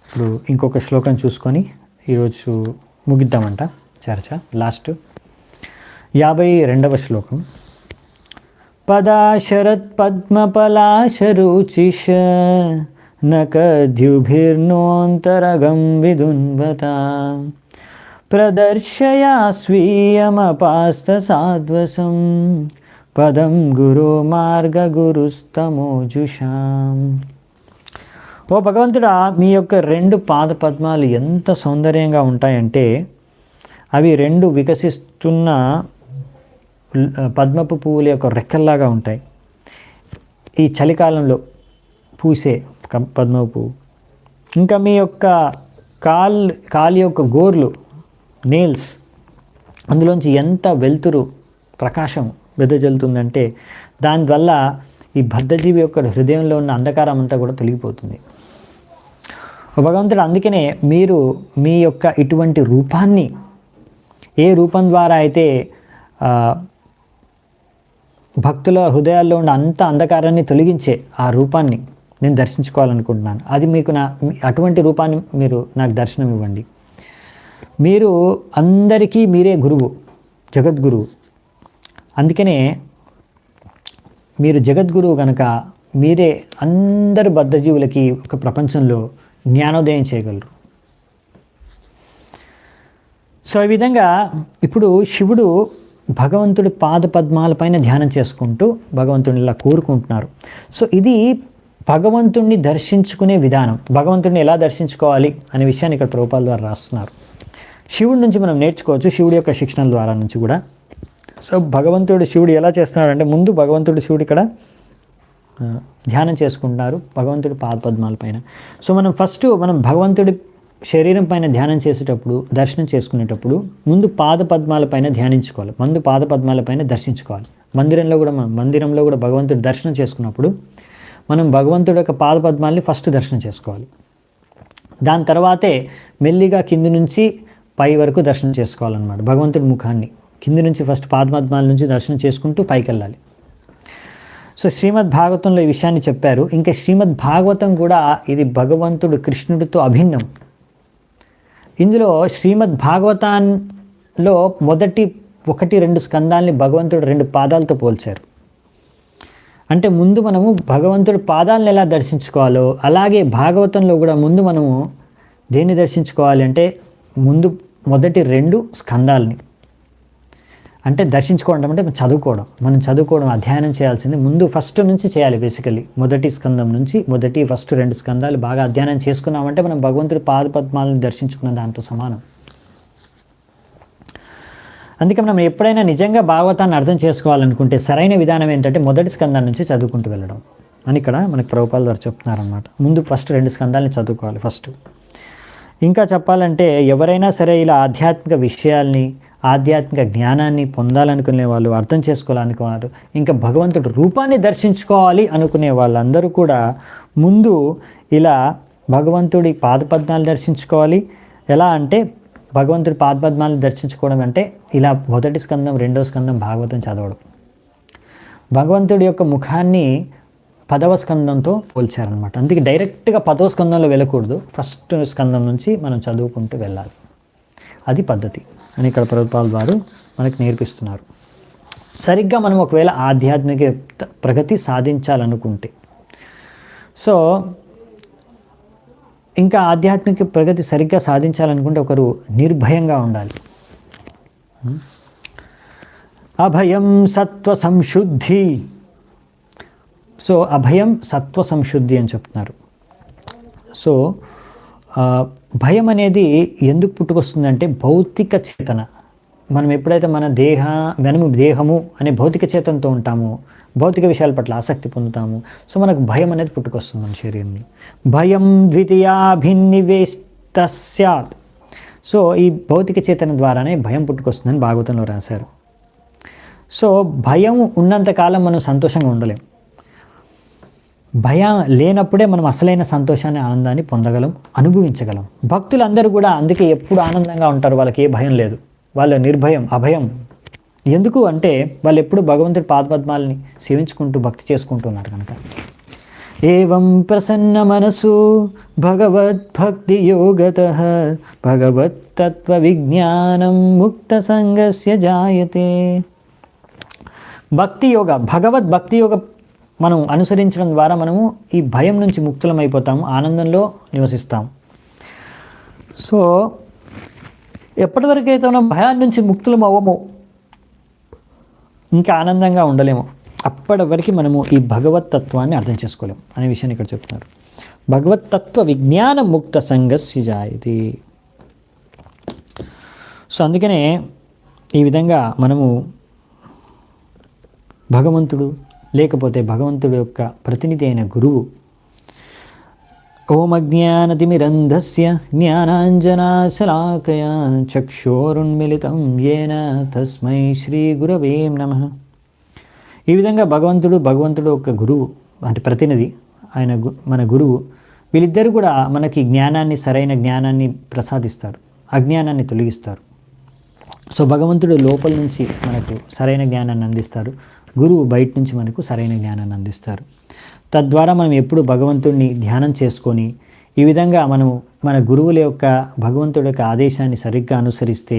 ఇప్పుడు ఇంకొక శ్లోకం చూసుకొని ఈరోజు ముగిద్దామంట చర్చ. లాస్ట్ 52వ శ్లోకం. పదాశరత్ పద్మపలాశరుచిష నకద్యుభిర్నోంతరగం విదున్వత ప్రదర్శయా స్వీయమపాస్తసాద్వసం పదం గురో మార్గ గురుస్తమోజుషాం. ఓ భగవంతుడా, మీ యొక్క 2 పాద పద్మాలు ఎంత సౌందర్యంగా ఉంటాయంటే అవి 2 వికసిస్తున్న పద్మపు పువ్వుల యొక్క రెక్కల్లాగా ఉంటాయి. ఈ చలికాలంలో పూసే పద్మపు పువ్వు. ఇంకా మీ యొక్క కాలి యొక్క గోర్లు, నేల్స్, అందులోంచి ఎంత వెలుతురు ప్రకాశం వెదజల్లుతుందంటే దానివల్ల ఈ బద్ధజీవి యొక్క హృదయంలో ఉన్న అంధకారం అంతా కూడా తొలగిపోతుంది. భగవంతుడు అందుకనే మీరు మీ యొక్క ఇటువంటి రూపాన్ని, ఏ రూపం ద్వారా అయితే భక్తుల హృదయాల్లో ఉన్న అంత అంధకారాన్ని తొలగించే ఆ రూపాన్ని నేను దర్శించుకోవాలనుకుంటున్నాను. అది మీకు అటువంటి రూపాన్ని మీరు నాకు దర్శనం ఇవ్వండి. మీరు అందరికీ మీరే గురువు, జగద్గురువు. అందుకనే మీరు జగద్గురువు కనుక మీరే అందరు బద్ధజీవులకి ఒక ప్రపంచంలో జ్ఞానోదయం చేయగలరు. సో ఈ విధంగా ఇప్పుడు శివుడు భగవంతుడి పాద పద్మాలపైన ధ్యానం చేసుకుంటూ భగవంతుడిని ఇలా కోరుకుంటున్నారు. సో ఇది భగవంతుడిని దర్శించుకునే విధానం. భగవంతుడిని ఎలా దర్శించుకోవాలి అనే విషయాన్ని ఇక్కడ ప్రభుపాల ద్వారా రాస్తున్నారు. శివుడి నుంచి మనం నేర్చుకోవచ్చు, శివుడి యొక్క శిక్షణల ద్వారా నుంచి కూడా. సో శివుడు ఎలా చేస్తున్నాడు అంటే, ముందు శివుడు ఇక్కడ ధ్యానం చేసుకుంటున్నారు భగవంతుడి పాదపద్మాల పైన. సో మనం భగవంతుడి శరీరం పైన ధ్యానం చేసేటప్పుడు, దర్శనం చేసుకునేటప్పుడు ముందు పాదపద్మాల పైన ధ్యానించుకోవాలి, ముందు పాదపద్మాల పైన దర్శించుకోవాలి. మందిరంలో కూడా భగవంతుడి దర్శనం చేసుకున్నప్పుడు మనం భగవంతుడి యొక్క పాదపద్మాల్ని ఫస్ట్ దర్శనం చేసుకోవాలి. దాని తర్వాతే మెల్లిగా కింది నుంచి పై వరకు దర్శనం చేసుకోవాలన్నమాట. భగవంతుడి ముఖాన్ని కింది నుంచి ఫస్ట్ పాదపద్మాల నుంచి దర్శనం చేసుకుంటూ పైకి వెళ్ళాలి. సో శ్రీమద్ భాగవతంలో ఈ విషయాన్ని చెప్పారు. ఇంకా శ్రీమద్ భాగవతం కూడా ఇది భగవంతుడు కృష్ణుడితో అభిన్నం. ఇందులో శ్రీమద్ భాగవతంలో మొదటి 1-2 స్కందాల్ని భగవంతుడు 2 పాదాలతో పోల్చారు. అంటే ముందు మనము భగవంతుడి పాదాలను ఎలా దర్శించుకోవాలో అలాగే భాగవతంలో కూడా ముందు మనము దేన్ని దర్శించుకోవాలి అంటే మొదటి 2 స్కందాలని అంటే దర్శించుకోవడం అంటే మనం చదువుకోవడం అధ్యయనం చేయాల్సింది ముందు ఫస్ట్ నుంచి చేయాలి. బేసికలీ మొదటి స్కందం నుంచి ఫస్ట్ 2 స్కందాలు బాగా అధ్యయనం చేసుకున్నామంటే మనం భగవంతుడి పాదపద్మాలను దర్శించుకున్న దాంతో సమానం. అందుకే మనం ఎప్పుడైనా నిజంగా భాగవతాన్ని అర్థం చేసుకోవాలనుకుంటే సరైన విధానం ఏంటంటే మొదటి స్కందం నుంచి చదువుకుంటూ వెళ్ళడం అని ఇక్కడ మనకి ప్రభుపాల ద్వారా చెప్తున్నారనమాట. ముందు ఫస్ట్ 2 స్కందాలని చదువుకోవాలి ఫస్ట్. ఇంకా చెప్పాలంటే ఎవరైనా సరే ఇలా ఆధ్యాత్మిక విషయాల్ని, ఆధ్యాత్మిక జ్ఞానాన్ని పొందాలనుకునే వాళ్ళు, అర్థం చేసుకోవాలనుకున్నారు, ఇంకా భగవంతుడి రూపాన్ని దర్శించుకోవాలి అనుకునే వాళ్ళందరూ కూడా ముందు ఇలా భగవంతుడి పాదపద్మాలు దర్శించుకోవాలి. ఎలా అంటే భగవంతుడి పాదపద్మాలను దర్శించుకోవడం అంటే ఇలా మొదటి స్కందం, 2వ స్కందం భాగవతం చదవడం. భగవంతుడి యొక్క ముఖాన్ని 10వ స్కందంతో పోల్చారనమాట. అందుకే డైరెక్ట్గా 10వ స్కందంలో వెళ్ళకూడదు, ఫస్ట్ స్కందం నుంచి మనం చదువుకుంటూ వెళ్ళాలి. అది పద్ధతి అని ఇక్కడ ప్రభుపాల వారు మనకు నేర్పిస్తున్నారు. సరిగ్గా మనం ఒకవేళ ఆధ్యాత్మిక ప్రగతి సాధించాలనుకుంటే, సో ఇంకా ఆధ్యాత్మిక ప్రగతి సరిగ్గా సాధించాలనుకుంటే ఒకరు నిర్భయంగా ఉండాలి. అభయం సత్వ సంశుద్ధి. సో అభయం సత్వ సంశుద్ధి అని చెప్తున్నారు. సో భయం అనేది ఎందుకు పుట్టుకొస్తుందంటే భౌతిక చేతన. మనం ఎప్పుడైతే మనము దేహము అనే భౌతిక చేతనతో ఉంటామో, భౌతిక విషయాల పట్ల ఆసక్తి పొందుతాము, సో మనకు భయం అనేది పుట్టుకొస్తుంది మన శరీరంలో. భయం ద్వితీయాభినివేశ స్యాత్. సో ఈ భౌతిక చేతన ద్వారానే భయం పుట్టుకొస్తుందని భాగవతంలో రాశారు. సో భయం ఉన్నంతకాలం మనం సంతోషంగా ఉండలేం. భయం లేనప్పుడే మనం అసలైన సంతోషాన్ని, ఆనందాన్ని పొందగలం, అనుభవించగలం. భక్తులందరూ కూడా అందుకే ఎప్పుడు ఆనందంగా ఉంటారు, వాళ్ళకి ఏ భయం లేదు, వాళ్ళ నిర్భయం, అభయం. ఎందుకు అంటే వాళ్ళు ఎప్పుడు భగవంతుడి పాదపద్మాలని సేవించుకుంటూ భక్తి చేసుకుంటున్నారు కనుక. ఏవం ప్రసన్న మనసు భగవద్భక్తి యోగతః భగవత్తత్వ విజ్ఞానం ముక్త సంగస్య జాయతే. భక్తి యోగ, భగవద్భక్తి యోగ మనం అనుసరించడం ద్వారా మనము ఈ భయం నుంచి ముక్తులం అయిపోతాము, ఆనందంలో నివసిస్తాం. సో ఎప్పటివరకైతే మనం భయాన్ని నుంచి ముక్తులం అవ్వము, ఇంకా ఆనందంగా ఉండలేము, అప్పటి వరకు మనము ఈ భగవత్తత్వాన్ని అర్థం చేసుకోలేము అనే విషయాన్ని ఇక్కడ చెప్తున్నారు. భగవత్తత్వ విజ్ఞాన ముక్త సంగస్య జాయతే. సో అందుకనే ఈ విధంగా మనము భగవంతుడు లేకపోతే భగవంతుడి యొక్క ప్రతినిధి అయిన గురువు, ఓం అజ్ఞానతిమిరంధస్య జ్ఞానాంజనాశలాకయా చక్షోరున్మిళితం యేన తస్మై శ్రీ గురవే నమః. ఈ విధంగా భగవంతుడు ఒక గురువు అంటే ప్రతినిధి, ఆయన మన గురువు. వీళ్ళిద్దరూ కూడా మనకి జ్ఞానాన్ని, సరైన జ్ఞానాన్ని ప్రసాదిస్తారు, అజ్ఞానాన్ని తొలగిస్తారు. సో భగవంతుడు లోపల నుంచి మనకు సరైన జ్ఞానాన్ని అందిస్తారు, గురువు బయట నుంచి మనకు సరైన జ్ఞానాన్ని అందిస్తారు. తద్వారా మనం ఎప్పుడు భగవంతుడిని ధ్యానం చేసుకొని ఈ విధంగా మనము మన గురువుల యొక్క, భగవంతుడి యొక్క ఆదేశాన్ని సరిగ్గా అనుసరిస్తే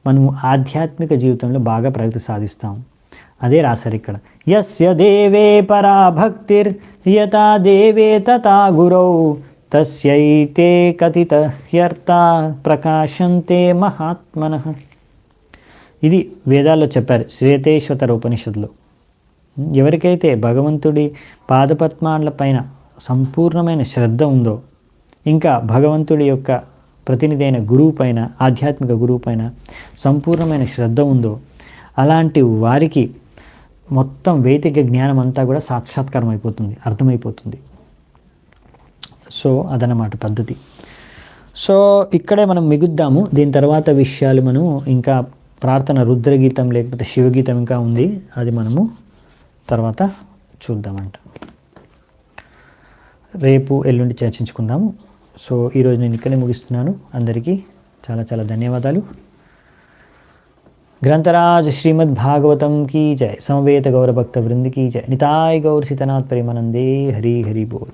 మనము ఆధ్యాత్మిక జీవితంలో బాగా ప్రగతి సాధిస్తాం. అదే రాశారు ఇక్కడ. యస్య దేవే పరా భక్తిర్ యథా దేవే తథా గురౌ తస్యైతే కథిత హ్యర్థ ప్రకాశంతే మహాత్మనః. ఇది వేదాల్లో చెప్పారు, శ్వేతేశ్వర ఉపనిషత్తులో. ఎవరికైతే భగవంతుడి పాదపద్మాల పైన సంపూర్ణమైన శ్రద్ధ ఉందో, ఇంకా భగవంతుడి యొక్క ప్రతినిధి అయిన గురువు పైన, ఆధ్యాత్మిక గురువు పైన సంపూర్ణమైన శ్రద్ధ ఉందో, అలాంటి వారికి మొత్తం వైదిక జ్ఞానం అంతా కూడా సాక్షాత్కారం అయిపోతుంది, అర్థమైపోతుంది. సో అదనమాట పద్ధతి. సో ఇక్కడే మనం మిగుద్దాము. దీని తర్వాత విషయాలు మనం ఇంకా ప్రార్థన, రుద్రగీతం లేకపోతే శివగీతం ఇంకా ఉంది, అది మనము తర్వాత చూద్దామంట. రేపు ఎల్లుండి చర్చించుకుందాము. సో ఈరోజు నేను ఇక్కడే ముగిస్తున్నాను. అందరికీ చాలా చాలా ధన్యవాదాలు. గ్రంథరాజ్ శ్రీమద్ భాగవతం కీ జయ. సమవేత గౌరభక్త వృంద కీ జయ. నితాయ్ గౌర్ సీతనాథ్ ప్రేమానందే. హరి హరి బోల్.